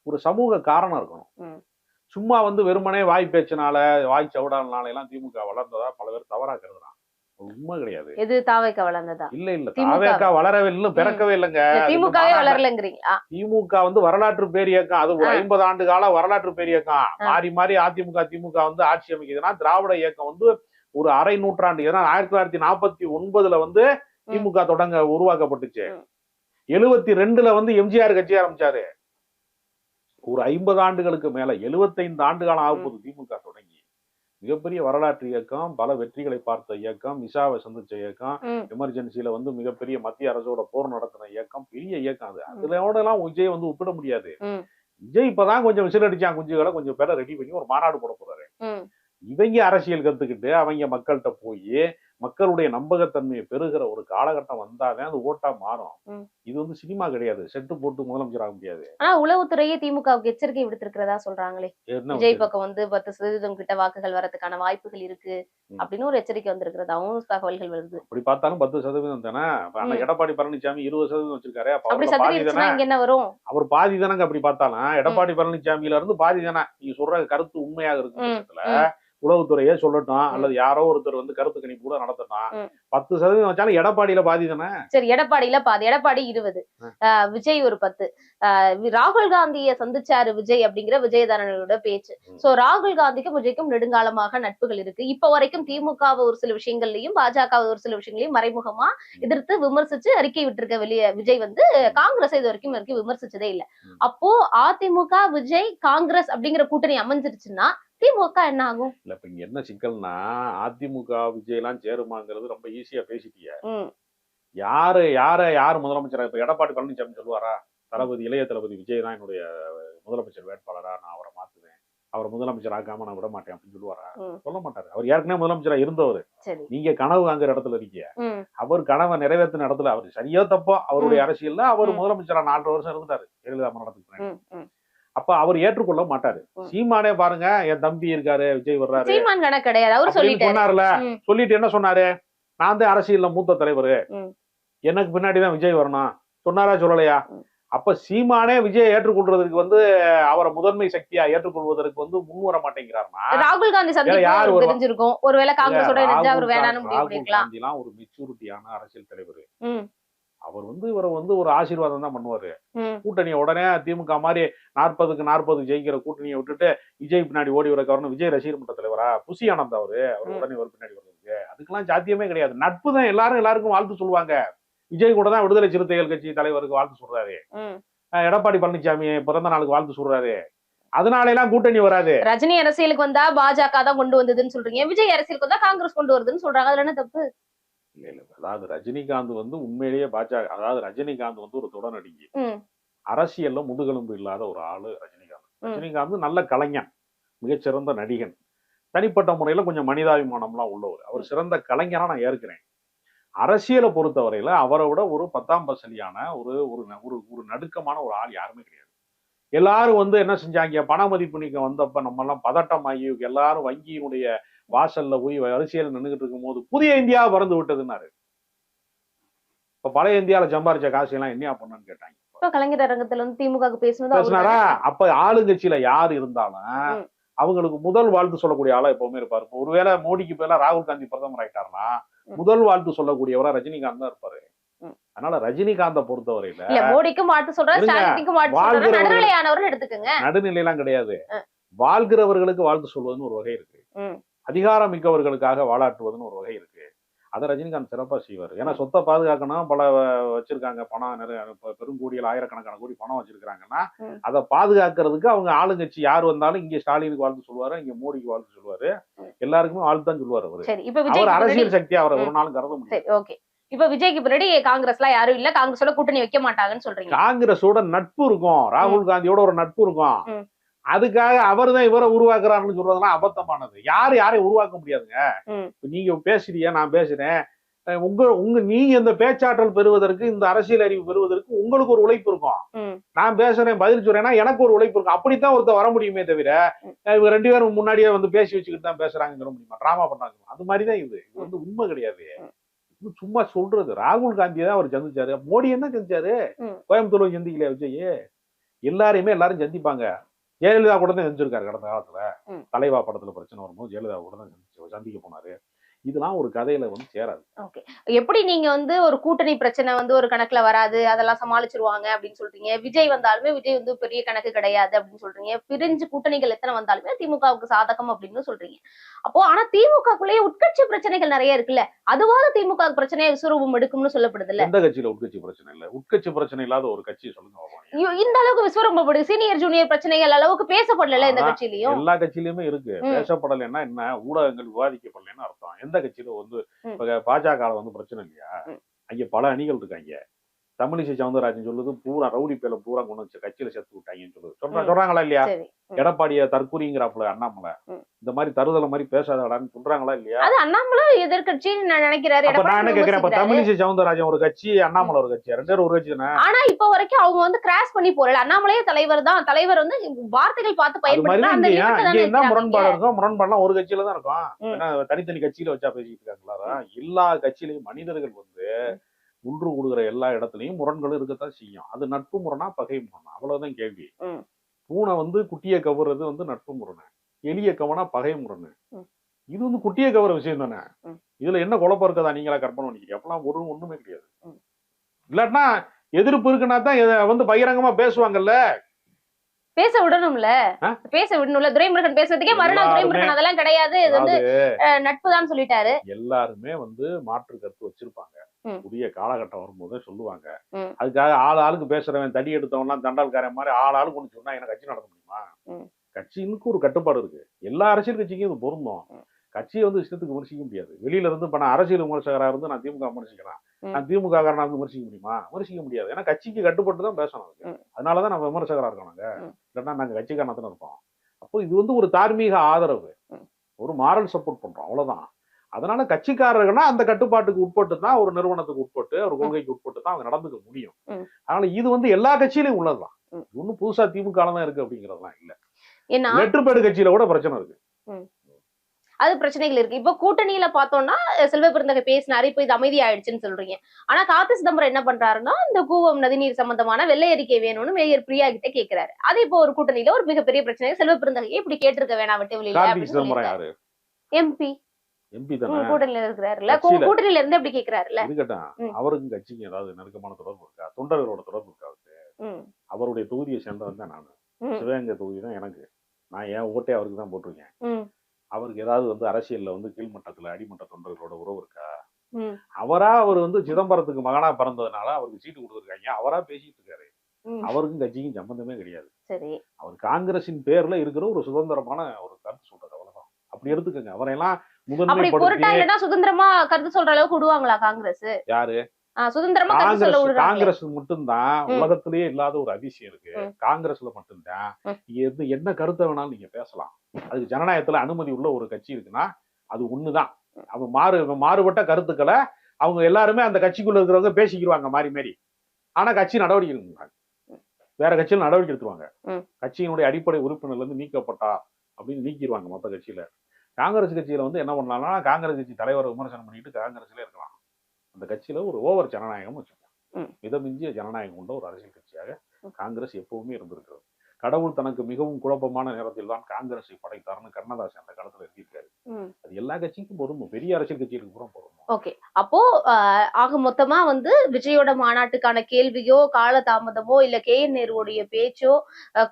ஒரு சமூக காரணம் இருக்கணும். சும்மா வந்து வெறுமனே வாய் பேச்சினால, வாய் சவுடானால எல்லாம் திமுக வளர்ந்ததா பல பேர் தவறா கருதுறாங்க. உண்மை கிடையாது. எது தாவேக வளர்ந்ததா? இல்ல தாவேக வளரவே இல்லை, பிறக்கவே இல்லைங்க. திமுகவே வளரலங்கிறீங்களா? திமுக வந்து வரலாற்று பேர் இயக்கம். அது 50 ஆண்டு கால வரலாற்று பேர் இயக்கம். மாறி மாறி அதிமுக திமுக வந்து ஆட்சி அமைக்குதுன்னா, திராவிட இயக்கம் வந்து ஒரு அரை நூற்றாண்டு. ஏன்னா 1949 வந்து திமுக உருவாக்கப்பட்டுச்சு. 72 வந்து எம்ஜிஆர் கட்சி ஆரம்பிச்சாரு. ஒரு 50 ஆண்டுகளுக்கு மேல 75 ஆண்டு காலம் ஆகும்போது திமுக தொடங்கி மிகப்பெரிய வரலாற்று இயக்கம், பல வெற்றிகளை பார்த்த இயக்கம், மிசாவை சந்திச்ச இயக்கம், எமர்ஜென்சில வந்து மிகப்பெரிய மத்திய அரசோட போர் நடத்தின இயக்கம், பெரிய இயக்கம் அது. அதுலோட எல்லாம் விஜய் வந்து ஒப்பிட முடியாது. விஜய் இப்பதான் கொஞ்சம் விசில் அடிச்சான் குஞ்சுகளை, கொஞ்சம் பேரை ரெடி பண்ணி ஒரு மாநாடு போட போறாரு. இவங்க அரசியல் கத்துக்கிட்டு அவங்க மக்கள்கிட்ட போய் மக்களுடைய நம்பகத்தன்மையை பெறுகிற ஒரு காலகட்டம் வந்தாதான் அது ஓட்டா மாறும். இது வந்து சினிமா கிடையாது. செட்டு போட்டு முதலமைச்சர் ஆக முடியாது. ஆனா உளவுத்துறையே திமுகவுக்கு எச்சரிக்கை விடுத்திருக்கிறதா சொல்றாங்களே. விஜய் பக்கம் வந்து 10% கிட்ட வாக்குகள் வரதுக்கான வாய்ப்புகள் இருக்கு அப்படின்னு ஒரு எச்சரிக்கை வந்திருக்கிறதாவும் தகவல்கள் வருது. அப்படி பார்த்தாலும் 10% தானே. எடப்பாடி பழனிசாமி 20% வச்சிருக்காரு. அப்படி சதவீதம் இங்க என்ன வரும்? அவர் பாதி தானங்க. அப்படி பார்த்தாலும் எடப்பாடி பழனிசாமியில இருந்து பாதி தானே. நீங்க சொல்ற கருத்து உண்மையாக இருக்கும் பட்சத்துல உளவுத்துறையே சொல்லட்டும், அல்லது யாரோ ஒருத்தர் வந்து கருத்து கணிப்பு கூட நடத்தட்டும். 10% வச்சாலும் எடப்பாடியில பாதி தானே. சரி, எடப்பாடியில பாதி. எடப்பாடி 20, விஜய் ஒரு 10. ராகுல் காந்தியை சந்திச்சாரு விஜய் அப்படிங்கிற விஜயதாரனோட பேச்சு. சோ ராகுல் காந்திக்கும் விஜய்க்கும் நெடுங்காலமாக நட்புகள் இருக்கு. இப்ப வரைக்கும் திமுகவை ஒரு சில விஷயங்கள்லயும் பாஜக ஒரு சில விஷயங்களையும் மறைமுகமா எதிர்த்து விமர்சிச்சு அறிக்கை விட்டுருக்க விஜய் வந்து காங்கிரஸ் இது வரைக்கும் விமர்சிச்சதே இல்ல. அப்போ அதிமுக விஜய் காங்கிரஸ் அப்படிங்கிற கூட்டணி அமைஞ்சிருச்சுன்னா திமுக என்ன ஆகும்? இல்ல இப்ப இங்க என்ன சிக்கல்னா, அதிமுக விஜய் எல்லாம் சேருமாங்கிறது ரொம்ப ஈஸியா பேசிட்டீங்க. யாரு முதலமைச்சரா? இப்ப எடப்பாடி பழனிசாமி சொல்லுவாரா, தளபதி இளைய தளபதி விஜய் தான் என்னுடைய முதலமைச்சர் வேட்பாளரா, நான் அவரை மாத்துவேன், அவரை முதலமைச்சர் ஆக்காம நான் விட மாட்டேன் அப்படின்னு சொல்லுவாரா? சொல்ல மாட்டாரு. அவர் ஏற்கனவே முதலமைச்சரா இருந்தவர். நீங்க கனவு வாங்குற இடத்துல இருக்கீங்க. அவர் கனவை நிறைவேற்றின இடத்துல அவர் சரியா தப்போ அவருடைய அரசியல்ல அவர் முதலமைச்சரா 4 வருஷம் இருந்தாரு ஜெயலலிதா மரணத்துக்கு. அப்ப அவர் ஏற்றுக்கொள்ள மாட்டாரு. சீமானே பாருங்க, என் தம்பி இருக்காரு விஜய் வர்றாரு, சீமான் கணக்கு கிடையாது அவரு சொன்னாருல. சொல்லிட்டு என்ன சொன்னாரு, நான் தான் அரசியல்ல மூத்த தலைவர், எனக்கு பின்னாடிதான் விஜய் வரணும் சொன்னாரா சொல்லலையா? அப்ப சீமானே விஜய் ஏற்றுக்கொள்றதுக்கு வந்து அவரை முதன்மை சக்தியா ஏற்றுக்கொள்வதற்கு வந்து முன் வர மாட்டேங்கிறாருன்னா, ராகுல் காந்தி சந்திப்பு தெரிஞ்சிருக்கும். ஒருவேளை காங்கிரஸோட அவர் வேணாம்னு முடிவு பண்ணிருக்கலாம். ராகுல் காந்தி ஒரு மெச்சூரிட்டியான அரசியல் தலைவர். அவர் வந்து இவரை வந்து ஒரு ஆசீர்வாதம் தான் பண்ணுவாரு. கூட்டணியை உடனே திமுக மாதிரி 40க்கு 40 ஜெயிக்கிற கூட்டணியை விட்டுட்டு விஜய் பின்னாடி ஓடி வர காரணம் விஜய் ரசிகர் மன்ற தலைவரா? புசி ஆனந்த் அவர் உடனே ஒரு பின்னாடி வர்றதுக்கு அதுக்கெல்லாம் சாத்தியமே கிடையாது. நட்பு தான். எல்லாருக்கும் வாழ்த்து சொல்லுவாங்க. விஜய் கூட தான் விடுதலை சிறுத்தைகள் கட்சி தலைவருக்கு வாழ்த்து சொல்றாரு. எடப்பாடி பழனிசாமி பிறந்த நாளுக்கு வாழ்த்து சொல்றாரு. அதனால எல்லாம் கூட்டணி வராது. ரஜினி அரசியலுக்கு வந்தா பாஜக தான் கொண்டு வந்ததுன்னு சொல்றீங்க, விஜய் அரசியலுக்கு வந்தா காங்கிரஸ் கொண்டு வருதுன்னு சொல்றாங்க. அதுல என்ன தப்பு? இல்ல அதாவது ரஜினிகாந்த் வந்து உண்மையிலேயே பாஜக, அதாவது ரஜினிகாந்த் வந்து ஒரு தொடர் நடிகை, அரசியல்ல முதுகெலும்பு இல்லாத ஒரு ஆளு ரஜினிகாந்த். ரஜினிகாந்த் நல்ல கலைஞன், மிகச்சிறந்த நடிகன், தனிப்பட்ட முறையில கொஞ்சம் மனிதாபிமானம் எல்லாம் உள்ளவர். அவர் சிறந்த கலைஞரா நான் ஏற்கிறேன். அரசியலை பொறுத்தவரையில அவரை விட ஒரு 10ஆம் பசலியான ஒரு நடுக்கமான ஒரு ஆள் யாருமே கிடையாது. எல்லாரும் வந்து என்ன செஞ்சாங்க, பண மதிப்பு நீக்கம் வந்தப்ப நம்ம எல்லாம் பதட்டமாகி எல்லாரும் வங்கியினுடைய வாசல்ல போய் அரசியல் நின்றுகிட்டு இருக்கும் போது புதிய இந்தியா பறந்து விட்டதுன்னாரு. இப்ப பழைய இந்தியாவில சம்பாரிச்ச காசு எல்லாம் என்ன பண்ணு கேட்டாங்க. கலைஞர் அரங்கத்துல வந்து திமுக பேசினாரா? அப்ப ஆளுங்கட்சியில யாரு இருந்தாலும் அவங்களுக்கு முதல் வாழ்த்து சொல்லக்கூடிய ஆளா எப்பவுமே இருப்பாரு. ஒருவேளை மோடிக்கு பேர ராகுல் காந்தி பிரதமர் ஆயிட்டாருன்னா முதல் வாழ்த்து சொல்லக்கூடியவரா ரஜினிகாந்த் தான் இருப்பாரு. அதனால ரஜினிகாந்தை பொறுத்தவரையில மோடிக்கும் வாழ்த்து சொல்றாரு, நடுநிலை எல்லாம் கிடையாது. வாழ்கிறவர்களுக்கு வாழ்த்து சொல்வதுன்னு ஒரு வகை இருக்கு, அதிகாரம் மிக்கவர்களுக்காக வாழாட்டுவதுன்னு ஒரு வகை இருக்கு. அதை ரஜினிகாந்த் சிறப்பா செய்வார். ஏன்னா சொத்தை பாதுகாக்கணும், பல வச்சிருக்காங்க, பணம் நிறைய பெருங்கோடியில் ஆயிரக்கணக்கான கோடி பணம் வச்சிருக்காங்கன்னா அதை பாதுகாக்கிறதுக்கு அவங்க ஆளுங்கட்சி யார் வந்தாலும் இங்க ஸ்டாலினுக்கு வாழ்த்து சொல்லுவாரு, இங்க மோடிக்கு வாழ்த்து சொல்லுவாரு, எல்லாருக்குமே வாழ்த்து தான் சொல்லுவாரு. அவர் அரசியல் சக்தியா அவரை ஒரு நாளும் கருத முடியும். இப்ப விஜய்க்கு பின்னாடி காங்கிரஸ்லாம் யாரும் இல்ல, காங்கிரஸோட கூட்டணி வைக்க மாட்டாங்கன்னு சொல்றீங்க. காங்கிரஸோட நட்பு இருக்கும், ராகுல் காந்தியோட ஒரு நட்பு இருக்கும். ம். அதுக்காக அவர் தான் இவரை உருவாக்குறாருன்னு சொல்றதெல்லாம் அபத்தமானது. யாரையும் உருவாக்க முடியாதுங்க. ம். நீங்க பேசுறீங்க, நான் பேசுறேன். நீங்க இந்த பேச்சாற்றல் பெறுவதற்கு, இந்த அரசியல் அறிவு பெறுவதற்கு உங்களுக்கு ஒரு உழைப்பு இருக்கும். ம். நான் பேசுறேன், பதில் சொல்றேன்னா எனக்கு ஒரு உழைப்பு இருக்கும். அப்படித்தான் ஒருத்தர் வர முடியுமே தவிர, இவங்க 2 பேரும் முன்னாடியே வந்து பேசி வச்சுக்கிட்டு தான் பேசுறாங்கன்னு சொல்ல முடியுமா? டிராமா பண்றாங்க. அது மாதிரிதான் இது. இது வந்து உண்மை கிடையாது. இது சும்மா சொல்றது. ராகுல் காந்தியை தான் அவர் சந்திச்சாரு. மோடி என்ன சந்திச்சாரு? கோயம்புத்தூர்ல சந்திக்கலையா விஜய்? எல்லாரும் சந்திப்பாங்க. ஜெயலலிதா கூட தான் சந்திச்சிருக்காரு கடந்த காலத்துல. தலைவா படத்துல பிரச்சனை வரும்போது ஜெயலலிதா கூட தான் சந்திக்க போனாரு. இதெல்லாம் ஒரு கதையில வந்து சேராது. ஓகே. எப்படி நீங்க வந்து ஒரு கூட்டணி பிரச்சனை வந்து ஒரு கணக்குல வராது, அதெல்லாம் சமாளிச்சிருவாங்க அப்படின்னு சொல்றீங்க. விஜய் வந்தாலுமே விஜய் வந்து பெரிய கணக்கு கிடையாது அப்படின்னு சொல்றீங்க. பிரிஞ்சு கூட்டணிகள் எத்தனை வந்தாலுமே திமுகவுக்கு சாதகம் அப்படின்னு சொல்றீங்க. அப்போ ஆனா திமுகக்குள்ளேயே உட்கட்சி பிரச்சனைகள் நிறைய இருக்குல்ல, அதுவாக திமுக பிரச்சனையை விஸ்வரூபம் எடுக்கும்னு சொல்லப்படுது இல்ல? எந்த கட்சியில உட்கட்சி பிரச்சனை இல்ல? உட்கட்சி பிரச்சனை இல்லாத ஒரு கட்சி சொல்லுங்க. இந்த அளவுக்கு விஸ்வரூபப்படுது, சீனியர் ஜூனியர் பிரச்சனைகள் அளவுக்கு பேசப்படல இந்த கட்சியிலயும். எல்லா கட்சியிலுமே இருக்கு. பேசப்படலைன்னா என்ன? ஊடகங்கள் விவாதிக்கப்படலைன்னு அர்த்தம். எந்த கட்சியில வந்து பாஜக வந்து பிரச்சனை இல்லையா? அங்க பல அணிகள் இருக்காங்க. தமிழிசை சவுந்தரராஜன் சொல்லுது பூரா ரவுடி பேல பூரா கொண்டு வச்சு கட்சியில சேர்த்து விட்டாங்கன்னு சொல்லுது. சொல்றாங்களா இல்லையா? எடப்பாடிய தற்கூரிங்கிறாப்புல அண்ணாமலை. இந்த மாதிரி தருதலை மாதிரி பேசாதடான்னு சொல்றாங்களா இல்லையா? அது அண்ணாமலை எதிர்கட்சின்னு நினைக்கிறாரு. நான் என்ன கேக்குறேன், தமிழிசை சவுந்தரராஜன் ஒரு கட்சி, அண்ணாமலை ஒரு கட்சி, 2 பேரும் ஒரு கட்சி தானே. ஆனா இப்ப வரைக்கும் அவங்க வந்து கிராஸ் பண்ணி போறல. அண்ணாமலையே தலைவர் தான். தலைவர் வந்து வார்த்தைகள் பார்த்து பயன்படுத்துறாங்க. முரண்பாடு இருக்கும். முரண்பாடுலாம் ஒரு கட்சியில தான் இருக்கும். தனித்தனி கட்சியில வச்சா பேசிட்டு இருக்காங்களா? எல்லா கட்சியிலையும் மனிதர்கள் வந்து ஒன்று கூடுகிற எல்லா இடத்துலயும் முரண்களும் இருக்கத்தான் செய்யும். அது நட்பு முரணா பகை முரணா? அவ்வளவுதான் கேள்வி. பூனை வந்து குட்டியை கவர்றது வந்து நட்பு முரணு, எளிய கவனா பகை முரணு. இது வந்து குட்டியை கவர விஷயம் தானே. இதுல என்ன குழப்பம் இருக்கதா நீங்களா கற்பனை பண்ணிக்கிறீங்க? அப்பெல்லாம் ஒண்ணுமே கிடையாது. இல்லாட்டினா எதிர்ப்பு இருக்குன்னா தான் வந்து பகிரங்கமா பேசுவாங்கல்ல. பேச விடணும்ல, பேச விடணும்ல. துரைமுருகன் பேசுறதுக்கே மறுநாள் துரைமுருகன் அதெல்லாம் கிடையாது, இது வந்து நட்பு தான் சொல்லிட்டாரு. எல்லாருமே வந்து மாற்று கருத்து வச்சிருப்பாங்க. புதிய காலகட்டம் வரும்போது சொல்லுவாங்க. அதுக்காக ஆளுக்கு பேசுறவன் தடி எடுத்தவன்லாம் தண்டால்காரன் மாதிரி ஆளுக்கு ஒண்ணு சொன்னா எனக்கு கட்சி நடத்த முடியுமா? கட்சிக்கு ஒரு கட்டுப்பாடு இருக்கு. எல்லா அரசியல் கட்சிக்கும் இது பொருந்தும். கட்சியை வந்து இஷ்டத்துக்கு விமர்சிக்க முடியாது. வெளியில இருந்து இப்ப நான் அரசியல் விமர்சகரா இருந்து நான் திமுக விமர்சிக்கிறேன், நான் திமுக காரனா வந்து விமர்சிக்க முடியுமா? விமர்சிக்க முடியாது. ஏன்னா கட்சிக்கு கட்டுப்பட்டு தான் பேசணும். அதனாலதான் நம்ம விமர்சகரா இருக்கோம். இல்லைன்னா நாங்க கட்சிக்காரனத்துல இருப்போம். அப்போ இது வந்து ஒரு தார்மீக ஆதரவு, ஒரு மாரல் சப்போர்ட் பண்றோம், அவ்வளவுதான். அதனால கட்சிக்காரர்கள்னா அந்த கட்டுப்பாட்டுக்கு உட்பட்டு தான், ஒரு நிறுவனத்துக்கு உட்பட்டு, ஒரு கொள்கைக்கு உட்பட்டு தான் அவங்க நடந்துக்க முடியும். அதனால இது வந்து எல்லா கட்சியிலையும் உள்ளதுதான். ஒன்னும் புதுசா திமுக தான் இருக்கு அப்படிங்கறதுலாம் இல்ல. வெற்றுப்பேடு கட்சியில கூட பிரச்சனை இருக்கு. அது பிரச்சனைகள் இருக்கு. இப்ப கூட்டணியில பார்த்தோம்னா செல்வ பெருந்தகை பேசினாரு, இப்ப இது அமைதி ஆயிடுச்சுன்னு சொல்றீங்க. ஆனா கார்த்தி சிதம்பரம் என்ன பண்றாருன்னா, இந்த கூவம் நதிநீர் சம்பந்தமான வெள்ளை அறிக்கை வேணும்னு மேயர் பிரியா கிட்ட கேட்கிறாரு. அது இப்போ ஒரு கூட்டணியில ஒரு மிகப்பெரிய பிரச்சனை. செல்வ பெருந்தகையை இப்படி கேட்டிருக்க வேணாம் விட்டு வெளியில. எம்பி கூட்டணியில இருக்கிறாருல்ல, கூட்டணியில இருந்து எப்படி கேட்கிறாருல்ல. அவருக்கும் கட்சிக்கு ஏதாவது நெருக்கமான தொடர்பு இருக்கா? தொண்டர்களோட தொடர்பு இருக்கா? அவருடைய தொகுதியை சேர்ந்தவன் தான் நானு. சிவகங்கை தொகுதி தான் எனக்கு. நான் என் ஓட்டே அவருக்கு தான் போட்டிருக்கேன். அவருக்கு ஏதாவது வந்து அரசியல்ல வந்து கீழ்மட்டத்துல அடிமட்ட தொண்டர்களோட உறவு இருக்கா? அவர் வந்து சிதம்பரத்துக்கு மகனா பிறந்ததுனால அவருக்கு சீட்டு கொடுத்துருக்காங்க. அவரா பேசிட்டு இருக்காரு. அவருக்கும் கட்சிக்கும் சம்பந்தமே கிடையாது. அவர் காங்கிரசின் பேர்ல இருக்கிற ஒரு சுதந்திரமான ஒரு கருத்து சொல்றாரு, அவ்வளவுதான். அப்படி எடுத்துக்கங்க. அவரையெல்லாம் முதன்மை சுதந்திரமா கருத்து சொல்ற அளவுக்கு விடுவாங்களா காங்கிரஸ்? யாரு? காங்கிரஸ் மட்டும்தான் உலகத்திலேயே இல்லாத ஒரு அதிசயம் இருக்கு. காங்கிரஸ்ல மட்டும்தான் என்ன கருத்தை வேணாலும் நீங்க பேசலாம். அதுக்கு ஜனநாயகத்துல அனுமதி உள்ள ஒரு கட்சி இருக்குன்னா அது ஒண்ணுதான். மாறுபட்ட கருத்துக்களை அவங்க எல்லாருமே அந்த கட்சிக்குள்ள இருக்கிறவங்க பேசிக்கிடுவாங்க மாறி மாறி. ஆனா கட்சி நடவடிக்கை எடுப்பாங்க, வேற கட்சியில நடவடிக்கை எடுத்துருவாங்க. கட்சியினுடைய அடிப்படை உறுப்பினர்ல இருந்து நீக்கப்பட்டா அப்படின்னு நீக்கிடுவாங்க மொத்த கட்சியில. காங்கிரஸ் கட்சியில வந்து என்ன பண்ணலாம்னா, காங்கிரஸ் கட்சி தலைவரை விமர்சனம் பண்ணிட்டு காங்கிரஸ்ல இருக்கலாம். அந்த கட்சியில ஒரு ஓவர் ஜனநாயகம் வச்சுக்கலாம். மிதமிஞ்சிய ஜனநாயகம் கொண்ட ஒரு அரசியல் கட்சியாக காங்கிரஸ் எப்பவுமே இருந்திருக்கிறது. கடவுள் தனக்கு மிகவும் குழப்பமான நேரத்தில் தான் காங்கிரஸை படைத்தார்னு கண்ணதாசன் அந்த காலத்துல எழுதியிருக்காரு. அது எல்லா கட்சிக்கும் பொருந்தும், பெரிய அரசியல் கட்சிகளுக்கு கூட பொருந்தும். ஓகே. அப்போ ஆக மொத்தமா வந்து விஜயோட மாநாட்டுக்கான கேள்வியோ காலதாமதமோ இல்ல KN நேருடைய பேச்சோ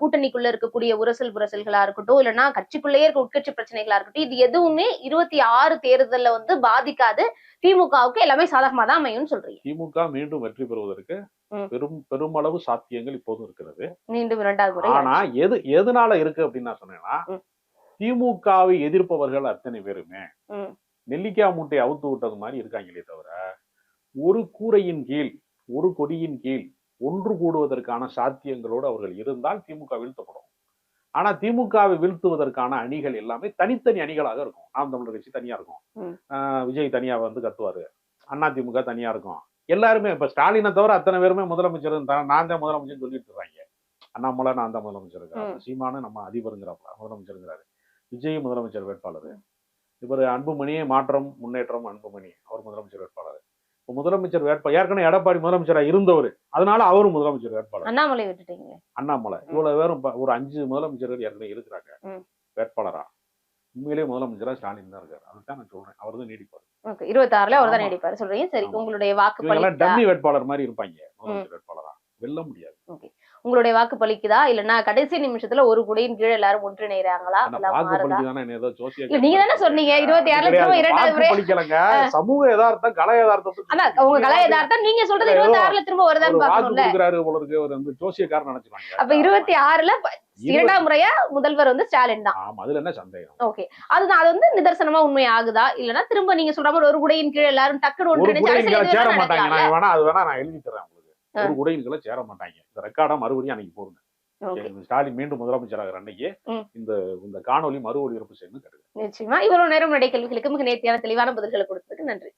கூட்டணிக்குள்ள இருக்கக்கூடிய புரசல்களா இருக்கட்டும், இல்லைன்னா கட்சிக்குள்ளேயே இருக்க உட்கட்சி பிரச்சனைகளா இருக்கட்டும், இது எதுவுமே 26 தேர்தல்ல வந்து பாதிக்காது. திமுகவுக்கு எல்லாமே சாதகமா தான் அமையும் சொல்றீங்க. திமுக மீண்டும் வெற்றி பெறுவதற்கு பெருமளவு சாத்தியங்கள் இப்போதும் இருக்கிறது. மீண்டும் 2வது முறை. ஆனா எதனால இருக்கு அப்படின்னு நான் சொன்னேன்னா, திமுகவை எதிர்ப்பவர்கள் அத்தனை பேருமே நெல்லிக்காய் மூட்டையை அவுத்து விட்டது மாதிரி இருக்காங்களே தவிர ஒரு கூரையின் கீழ், ஒரு கொடியின் கீழ் ஒன்று கூடுவதற்கான சாத்தியங்களோடு அவர்கள் இருந்தால் திமுக வீழ்த்தப்படும். ஆனா திமுகவை வீழ்த்துவதற்கான அணிகள் எல்லாமே தனித்தனி அணிகளாக இருக்கும். நாம் தமிழர் கட்சி தனியா இருக்கும், விஜய் தனியா வந்து கத்துவாரு, அண்ணா திமுக தனியா இருக்கும். எல்லாருமே இப்ப ஸ்டாலினை தவிர அத்தனை பேருமே முதலமைச்சர் நான் தான் முதலமைச்சர் சொல்லிட்டு இருக்காங்க. அண்ணாமலை நான் தான் முதலமைச்சர் இருக்கிறார், சீமானு நம்ம அதிபருங்கிறாப்ல முதலமைச்சருங்கிறாரு, விஜய் முதலமைச்சர் வேட்பாளர், இவர் அன்புமணி மாற்றம் முன்னேற்றம் அன்புமணி அவர் முதலமைச்சர் வேட்பாளர். இப்ப முதலமைச்சர் வேட்பாளர் ஏற்கனவே எடப்பாடி முதலமைச்சரா இருந்தவர், அதனால அவரும் முதலமைச்சர் வேட்பாளர். அண்ணாமலை விட்டுட்டீங்க. அண்ணாமலை இவ்வளவு பேரும் ஒரு 5 முதலமைச்சர்கள் ஏற்கனவே இருக்கிறாங்க வேட்பாளரா. உண்மையிலேயே முதலமைச்சரா ஸ்டாலின் தான் இருக்காரு. அதுதான் நான் சொல்றேன், அவர் தான் நீடிப்பாரு. 26ல அவர் தான் நீடிப்பாரு சொல்றீங்க. சரி, உங்களுடைய வாக்கு பலிக்குதா? டம்மி வேட்பாளர் மாதிரி இருப்பாங்க முதலமைச்சர் வேட்பாளரா, வெல்ல முடியாது. உங்களுடைய வாக்கு பலிக்குதா இல்லன்னா கடைசி நிமிஷத்துல ஒரு குடையின் கீழே எல்லாரும் ஒன்றிணைறாங்களா? நீங்க தானே சொன்னீங்க 26ல திரும்ப 2வது முறை பலிக்கலங்க. சமூக யதார்த்தம் கலை யதார்த்தத்துக்கு அதான் உங்க கலை யதார்த்தம் நீங்க சொல்றது 26ல திரும்ப வருதான்னு பாக்கணும்ல. ஒரு வந்து ஜோசியக்காரன் நினைச்சுவாங்க. அப்ப 26ல 2வது முறையா முதல்வர் வந்து ஸ்டாலின் தான். ஆமா, அதுல என்ன சந்தேகம்? ஓகே, அதுதான். அது வந்து நிதர்சனமா உண்மை ஆகுதா இல்லன்னா திரும்ப நீங்க சொல்ற மாதிரி ஒரு குடையின் கீழே எல்லாரும் டக்குனு ஒன்றிணைச்சு சேர மாட்டாங்க. நான் வேணா நான் எழுதி தரேன் உங்களுக்கு. ஒரு குடையின்களை சேர மாட்டாங்க. இந்த ரெக்கார்டா மறுபடியும் அன்னைக்கு போடுங்க. ஸ்டாலின் மீண்டும் முதலமைச்சராகிற அன்னைக்கு இந்த காணொலி மறு ஒளிபரப்பு செய்யணும் கேட்டுங்க. நிச்சயமா. இவ்வளவு நேரம் நடை கேள்விகளுக்கு மிக நேர்த்தியான தெளிவான பதில்களை கொடுத்ததுக்கு நன்றி.